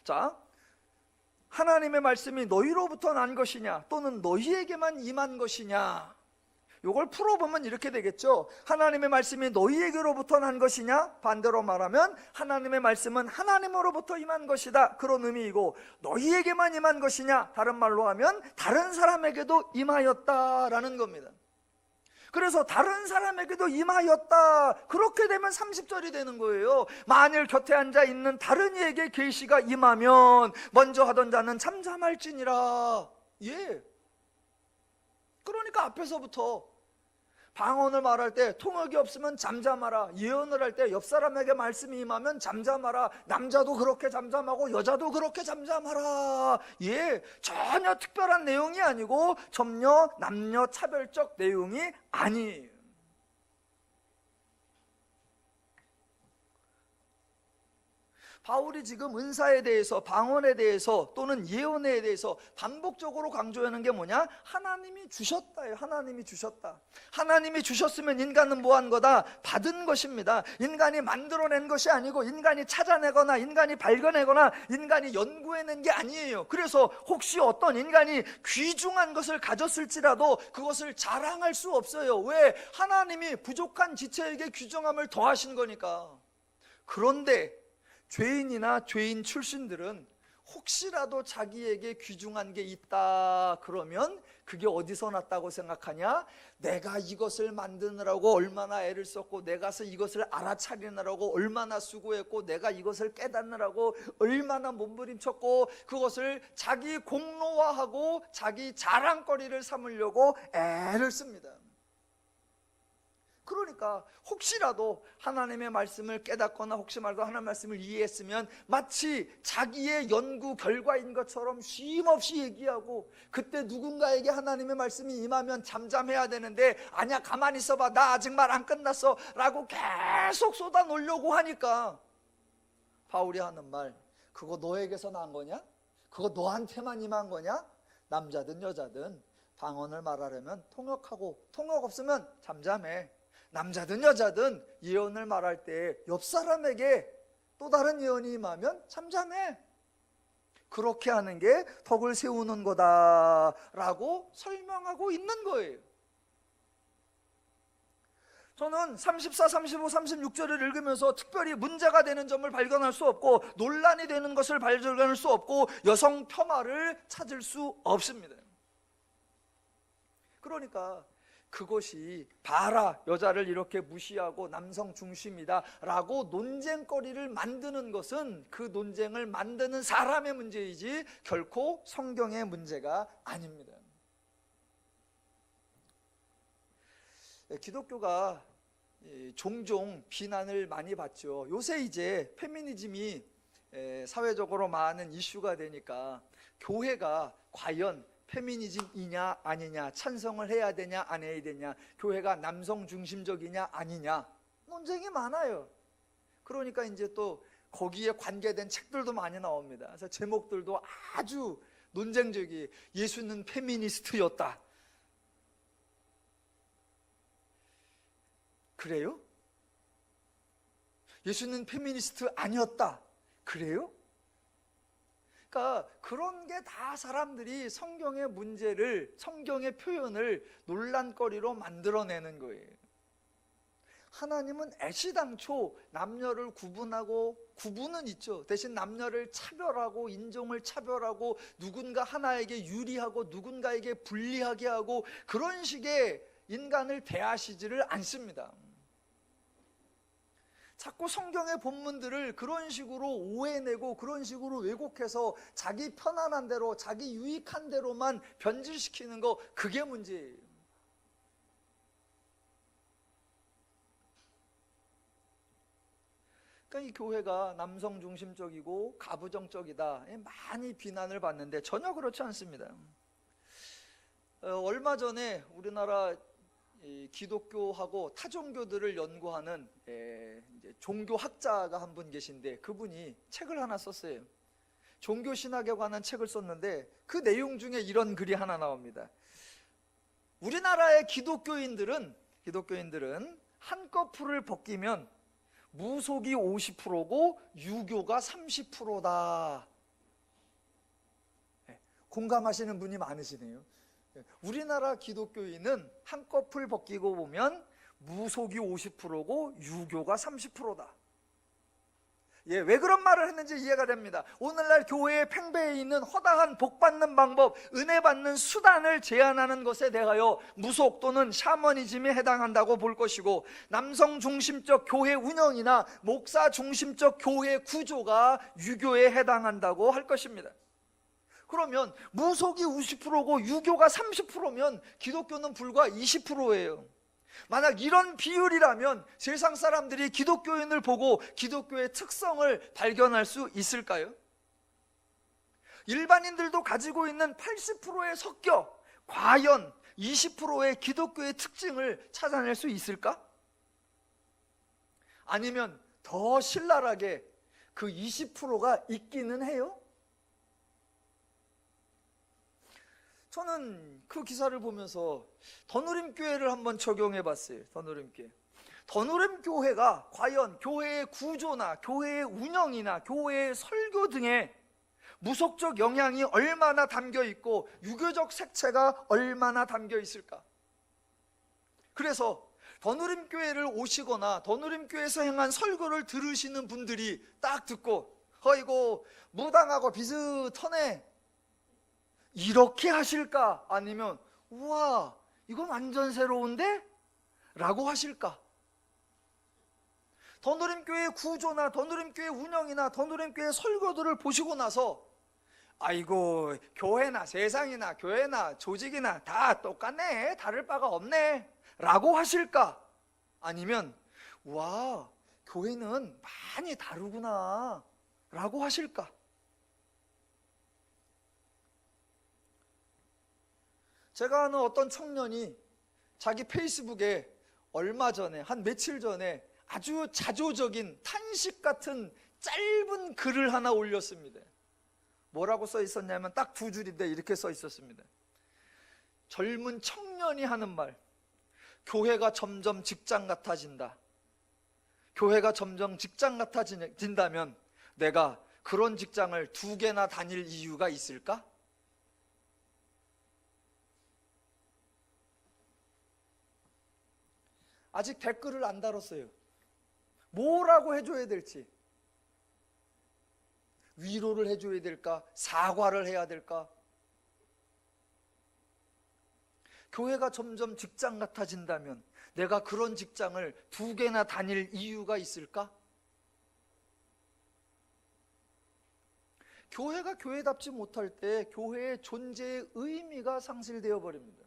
자, 하나님의 말씀이 너희로부터 난 것이냐 또는 너희에게만 임한 것이냐, 이걸 풀어보면 이렇게 되겠죠. 하나님의 말씀이 너희에게로부터 난 것이냐? 반대로 말하면 하나님의 말씀은 하나님으로부터 임한 것이다, 그런 의미이고, 너희에게만 임한 것이냐? 다른 말로 하면 다른 사람에게도 임하였다라는 겁니다. 그래서 다른 사람에게도 임하였다, 그렇게 되면 30절이 되는 거예요. 만일 곁에 앉아 있는 다른 이에게 계시가 임하면 먼저 하던 자는 잠잠할지니라. 예. 그러니까 앞에서부터 방언을 말할 때 통역이 없으면 잠잠하라, 예언을 할 때 옆 사람에게 말씀이 임하면 잠잠하라, 남자도 그렇게 잠잠하고 여자도 그렇게 잠잠하라. 예, 전혀 특별한 내용이 아니고 전혀 남녀 차별적 내용이 아니에요. 바울이 지금 은사에 대해서, 방언에 대해서 또는 예언에 대해서 반복적으로 강조하는 게 뭐냐? 하나님이 주셨다예요. 하나님이 주셨다. 하나님이 주셨으면 인간은 뭐한 거다? 받은 것입니다. 인간이 만들어낸 것이 아니고, 인간이 찾아내거나 인간이 발견하거나 인간이 연구해낸 게 아니에요. 그래서 혹시 어떤 인간이 귀중한 것을 가졌을지라도 그것을 자랑할 수 없어요. 왜? 하나님이 부족한 지체에게 귀중함을 더하신 거니까. 그런데 죄인이나 죄인 출신들은 혹시라도 자기에게 귀중한 게 있다 그러면 그게 어디서 났다고 생각하냐? 내가 이것을 만드느라고 얼마나 애를 썼고, 내가 이것을 알아차리느라고 얼마나 수고했고, 내가 이것을 깨닫느라고 얼마나 몸부림쳤고, 그것을 자기 공로화하고 자기 자랑거리를 삼으려고 애를 씁니다. 그러니까 혹시라도 하나님의 말씀을 깨닫거나 혹시 말고 하나님의 말씀을 이해했으면 마치 자기의 연구 결과인 것처럼 쉼없이 얘기하고, 그때 누군가에게 하나님의 말씀이 임하면 잠잠해야 되는데 아니야 가만히 있어봐 나 아직 말 안 끝났어 라고 계속 쏟아놓으려고 하니까 바울이 하는 말, 그거 너에게서 난 거냐? 그거 너한테만 임한 거냐? 남자든 여자든 방언을 말하려면 통역하고, 통역 없으면 잠잠해. 남자든 여자든 예언을 말할 때 옆 사람에게 또 다른 예언이 임하면 잠잠해. 그렇게 하는 게 덕을 세우는 거다라고 설명하고 있는 거예요. 저는 34, 35, 36절을 읽으면서 특별히 문제가 되는 점을 발견할 수 없고, 논란이 되는 것을 발견할 수 없고, 여성 폄하를 찾을 수 없습니다. 그러니까 그것이 봐라 여자를 이렇게 무시하고 남성 중심이다 라고 논쟁거리를 만드는 것은 그 논쟁을 만드는 사람의 문제이지 결코 성경의 문제가 아닙니다. 기독교가 종종 비난을 많이 받죠. 요새 이제 페미니즘이 사회적으로 많은 이슈가 되니까 교회가 과연 페미니즘이냐 아니냐, 찬성을 해야 되냐 안 해야 되냐, 교회가 남성 중심적이냐 아니냐, 논쟁이 많아요. 그러니까 이제 또 거기에 관계된 책들도 많이 나옵니다. 그래서 제목들도 아주 논쟁적이, 예수는 페미니스트였다. 그래요? 예수는 페미니스트 아니었다. 그래요? 그러니까 그런 게 다 사람들이 성경의 문제를, 성경의 표현을 논란거리로 만들어내는 거예요. 하나님은 애시당초 남녀를 구분하고, 구분은 있죠. 대신 남녀를 차별하고 인종을 차별하고 누군가 하나에게 유리하고 누군가에게 불리하게 하고 그런 식의 인간을 대하시지를 않습니다. 자꾸 성경의 본문들을 그런 식으로 오해내고 그런 식으로 왜곡해서 자기 편안한 대로, 자기 유익한 대로만 변질시키는 거, 그게 문제예요. 그러니까 이 교회가 남성 중심적이고 가부정적이다 많이 비난을 받는데 전혀 그렇지 않습니다. 얼마 전에 우리나라 기독교하고 타종교들을 연구하는 종교학자가 한 분 계신데, 그분이 책을 하나 썼어요. 종교신학에 관한 책을 썼는데 그 내용 중에 이런 글이 하나 나옵니다. 우리나라의 기독교인들은 한꺼풀을 벗기면 무속이 50%고 유교가 30%다. 공감하시는 분이 많으시네요. 우리나라 기독교인은 한꺼풀 벗기고 보면 무속이 50%고 유교가 30%다. 예, 왜 그런 말을 했는지 이해가 됩니다. 오늘날 교회의 팽배해 있는 허다한 복 받는 방법, 은혜 받는 수단을 제한하는 것에 대하여 무속 또는 샤머니즘에 해당한다고 볼 것이고, 남성 중심적 교회 운영이나 목사 중심적 교회 구조가 유교에 해당한다고 할 것입니다. 그러면 무속이 50%고 유교가 30%면 기독교는 불과 20%예요. 만약 이런 비율이라면 세상 사람들이 기독교인을 보고 기독교의 특성을 발견할 수 있을까요? 일반인들도 가지고 있는 80%의 성격, 과연 20%의 기독교의 특징을 찾아낼 수 있을까? 아니면 더 신랄하게 그 20%가 있기는 해요? 저는 그 기사를 보면서 더누림교회를 한번 적용해 봤어요. 더누림교회가 과연 교회의 구조나 교회의 운영이나 교회의 설교 등에 무속적 영향이 얼마나 담겨 있고 유교적 색채가 얼마나 담겨 있을까? 그래서 더누림교회를 오시거나 더누림교회에서 행한 설교를 들으시는 분들이 딱 듣고 이거 무당하고 비슷하네, 이렇게 하실까? 아니면 우와, 이건 완전 새로운데? 라고 하실까? 더누림교회 구조나 더누림교회 운영이나 더누림교회 설교들을 보시고 나서 아이고, 교회나 세상이나 교회나 조직이나 다 똑같네, 다를 바가 없네 라고 하실까? 아니면 우와, 교회는 많이 다르구나 라고 하실까? 제가 아는 어떤 청년이 자기 페이스북에 얼마 전에, 한 며칠 전에 아주 자조적인 탄식 같은 짧은 글을 하나 올렸습니다. 뭐라고 써 있었냐면 딱 2줄인데 이렇게 써 있었습니다. 젊은 청년이 하는 말, 교회가 점점 직장 같아진다. 교회가 점점 직장 같아진다면 내가 그런 직장을 2개나 다닐 이유가 있을까? 아직 댓글을 안 달았어요. 뭐라고 해줘야 될지. 위로를 해줘야 될까? 사과를 해야 될까? 교회가 점점 직장 같아진다면 내가 그런 직장을 2개나 다닐 이유가 있을까? 교회가 교회답지 못할 때 교회의 존재의 의미가 상실되어 버립니다.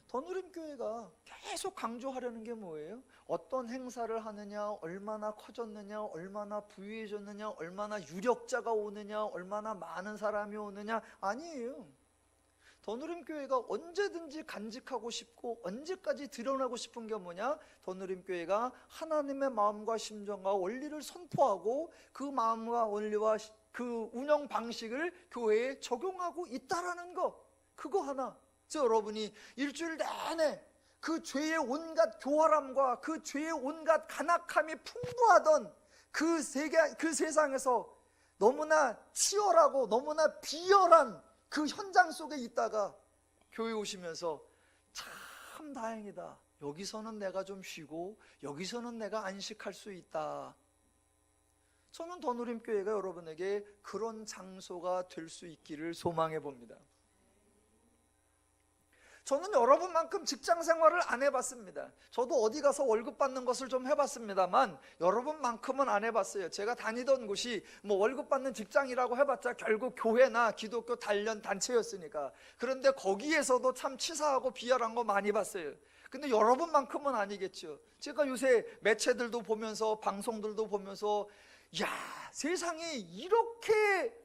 더누림교회가 계속 강조하려는 게 뭐예요? 어떤 행사를 하느냐, 얼마나 커졌느냐, 얼마나 부유해졌느냐, 얼마나 유력자가 오느냐, 얼마나 많은 사람이 오느냐, 아니에요. 더누림교회가 언제든지 간직하고 싶고 언제까지 드러나고 싶은 게 뭐냐? 더누림교회가 하나님의 마음과 심정과 원리를 선포하고 그 마음과 원리와 그 운영 방식을 교회에 적용하고 있다라는 거, 그거 하나. 여러분이 일주일 내내 그 죄의 온갖 교활함과 그 죄의 온갖 간악함이 풍부하던 그 세상에서 너무나 치열하고 너무나 비열한 그 현장 속에 있다가 교회 오시면서 참 다행이다, 여기서는 내가 좀 쉬고 여기서는 내가 안식할 수 있다. 저는 더누림교회가 여러분에게 그런 장소가 될 수 있기를 소망해 봅니다. 저는 여러분만큼 직장 생활을 안 해봤습니다. 저도 어디 가서 월급 받는 것을 좀 해봤습니다만 여러분만큼은 안 해봤어요. 제가 다니던 곳이 뭐 월급 받는 직장이라고 해봤자 결국 교회나 기독교 단련 단체였으니까. 그런데 거기에서도 참 치사하고 비열한 거 많이 봤어요. 근데 여러분만큼은 아니겠죠. 제가 요새 매체들도 보면서 방송들도 보면서 야, 세상에 이렇게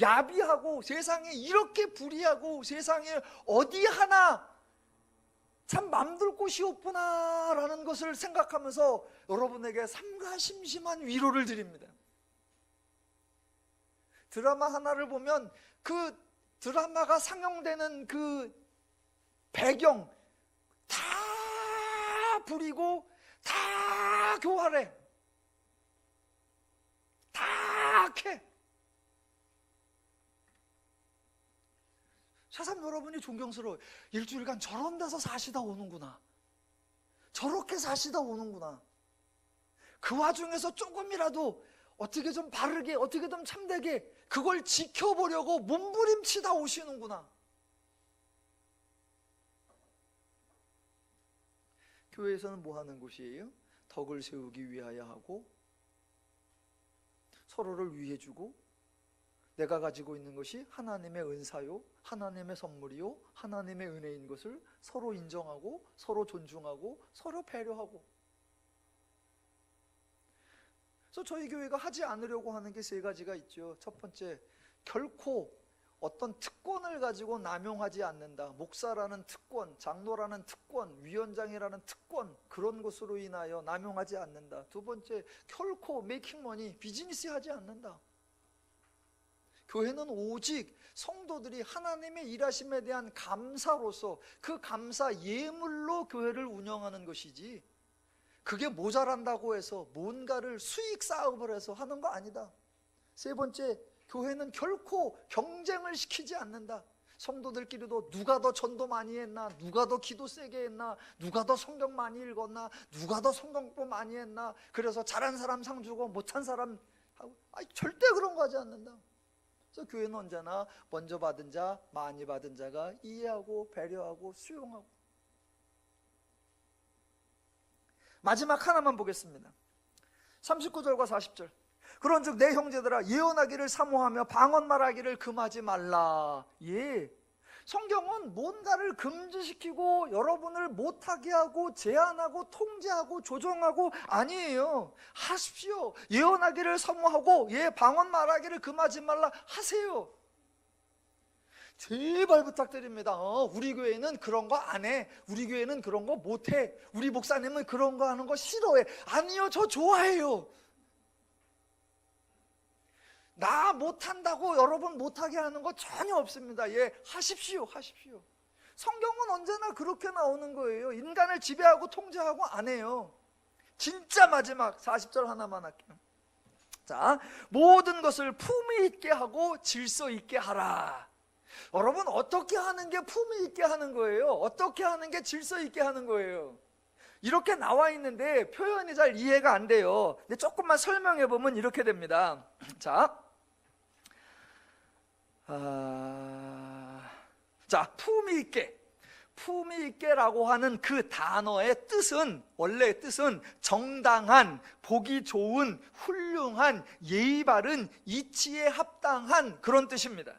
야비하고 세상에 이렇게 불의하고 세상에 어디 하나 참 맘둘 곳이 없구나 라는 것을 생각하면서 여러분에게 삼가심심한 위로를 드립니다. 드라마 하나를 보면 그 드라마가 상영되는 그 배경 다 불이고 다 교활해, 다 악해. 새삼 여러분이 존경스러워요. 일주일간 저런 데서 사시다 오는구나. 저렇게 사시다 오는구나. 그 와중에서 조금이라도 어떻게 좀 바르게, 어떻게 좀 참되게 그걸 지켜보려고 몸부림치다 오시는구나. 교회에서는 뭐 하는 곳이에요? 덕을 세우기 위하여 하고, 서로를 위해주고, 내가 가지고 있는 것이 하나님의 은사요, 하나님의 선물이요, 하나님의 은혜인 것을 서로 인정하고, 서로 존중하고, 서로 배려하고. 그래서 저희 교회가 하지 않으려고 하는 게 세 가지가 있죠. 첫 번째, 결코 어떤 특권을 가지고 남용하지 않는다. 목사라는 특권, 장로라는 특권, 위원장이라는 특권, 그런 것으로 인하여 남용하지 않는다. 두 번째, 결코 메이킹 머니, 비즈니스 하지 않는다. 교회는 오직 성도들이 하나님의 일하심에 대한 감사로서 그 감사 예물로 교회를 운영하는 것이지, 그게 모자란다고 해서 뭔가를 수익 사업을 해서 하는 거 아니다. 세 번째, 교회는 결코 경쟁을 시키지 않는다. 성도들끼리도 누가 더 전도 많이 했나, 누가 더 기도 세게 했나, 누가 더 성경 많이 읽었나, 누가 더 성경 공부 많이 했나, 그래서 잘한 사람 상 주고 못한 사람 하고, 절대 그런 거 하지 않는다. 그래서 교회는 언제나 먼저 받은 자, 많이 받은 자가 이해하고 배려하고 수용하고. 마지막 하나만 보겠습니다. 39절과 40절. 그런즉 내 형제들아, 예언하기를 사모하며 방언 말하기를 금하지 말라. 예, 성경은 뭔가를 금지시키고 여러분을 못하게 하고 제한하고 통제하고 조정하고 아니에요. 하십시오. 예언하기를 사모하고, 예, 방언 말하기를 금하지 말라. 하세요. 제발 부탁드립니다. 우리 교회는 그런 거 안 해. 우리 교회는 그런 거 못 해. 우리 목사님은 그런 거 하는 거 싫어해. 아니요, 저 좋아해요. 나 못한다고 여러분 못하게 하는 거 전혀 없습니다. 예, 하십시오, 하십시오. 성경은 언제나 그렇게 나오는 거예요. 인간을 지배하고 통제하고 안 해요. 진짜 마지막 40절 하나만 할게요. 자, 모든 것을 품위 있게 하고 질서 있게 하라. 여러분, 어떻게 하는 게 품위 있게 하는 거예요? 어떻게 하는 게 질서 있게 하는 거예요? 이렇게 나와 있는데 표현이 잘 이해가 안 돼요. 근데 조금만 설명해 보면 이렇게 됩니다. 자, 품위 있게. 품위 있게라고 하는 그 단어의 뜻은, 원래 뜻은 정당한, 보기 좋은, 훌륭한, 예의 바른, 이치에 합당한 그런 뜻입니다.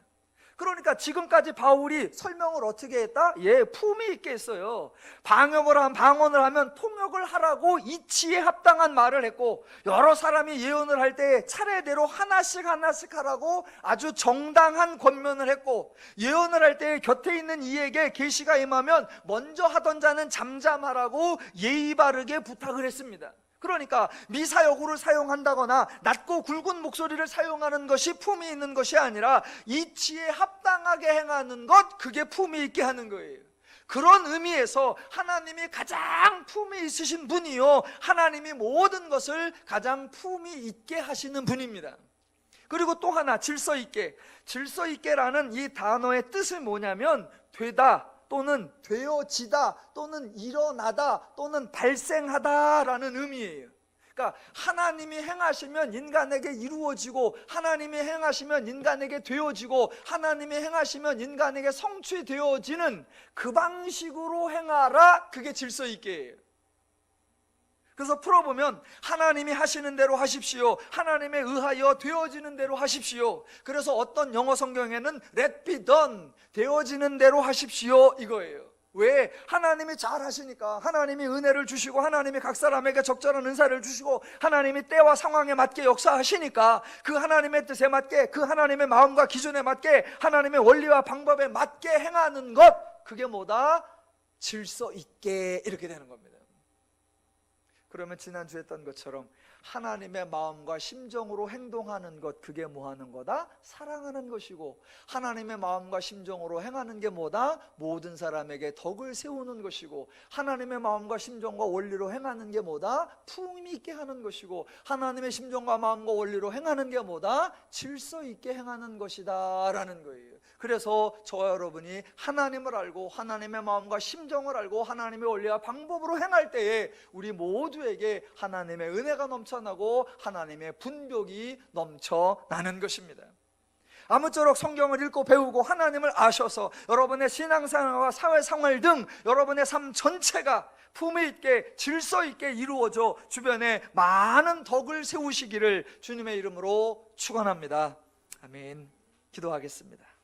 그러니까 지금까지 바울이 설명을 어떻게 했다? 예, 품위 있게 했어요. 방언을 하면 통역을 하라고 이치에 합당한 말을 했고, 여러 사람이 예언을 할 때 차례대로 하나씩 하라고 아주 정당한 권면을 했고, 예언을 할 때 곁에 있는 이에게 계시가 임하면 먼저 하던 자는 잠잠하라고 예의 바르게 부탁을 했습니다. 그러니까 미사여구를 사용한다거나 낮고 굵은 목소리를 사용하는 것이 품위 있는 것이 아니라 이치에 합당하게 행하는 것, 그게 품위 있게 하는 거예요. 그런 의미에서 하나님이 가장 품위 있으신 분이요, 하나님이 모든 것을 가장 품위 있게 하시는 분입니다. 그리고 또 하나, 질서 있게. 질서 있게라는 이 단어의 뜻이 뭐냐면 되다 또는 되어지다 또는 일어나다 또는 발생하다라는 의미예요. 그러니까 하나님이 행하시면 인간에게 이루어지고, 하나님이 행하시면 인간에게 되어지고, 하나님이 행하시면 인간에게 성취되어지는 그 방식으로 행하라. 그게 질서 있게예요. 그래서 풀어보면 하나님이 하시는 대로 하십시오. 하나님에 의하여 되어지는 대로 하십시오. 그래서 어떤 영어 성경에는 let be done, 되어지는 대로 하십시오, 이거예요. 왜? 하나님이 잘 하시니까. 하나님이 은혜를 주시고, 하나님이 각 사람에게 적절한 은사를 주시고, 하나님이 때와 상황에 맞게 역사하시니까 그 하나님의 뜻에 맞게, 그 하나님의 마음과 기준에 맞게, 하나님의 원리와 방법에 맞게 행하는 것, 그게 뭐다? 질서 있게, 이렇게 되는 겁니다. 그러면 지난주에 했던 것처럼 하나님의 마음과 심정으로 행동하는 것, 그게 뭐 하는 거다? 사랑하는 것이고, 하나님의 마음과 심정으로 행하는 게 뭐다? 모든 사람에게 덕을 세우는 것이고, 하나님의 마음과 심정과 원리로 행하는 게 뭐다? 품위 있게 하는 것이고, 하나님의 심정과 마음과 원리로 행하는 게 뭐다? 질서 있게 행하는 것이다 라는 거예요. 그래서 저와 여러분이 하나님을 알고 하나님의 마음과 심정을 알고 하나님의 원리와 방법으로 행할 때에 우리 모두에게 하나님의 은혜가 넘쳐나고 하나님의 분벽이 넘쳐나는 것입니다. 아무쪼록 성경을 읽고 배우고 하나님을 아셔서 여러분의 신앙생활과 사회생활 등 여러분의 삶 전체가 품위 있게 질서 있게 이루어져 주변에 많은 덕을 세우시기를 주님의 이름으로 축원합니다. 아멘. 기도하겠습니다.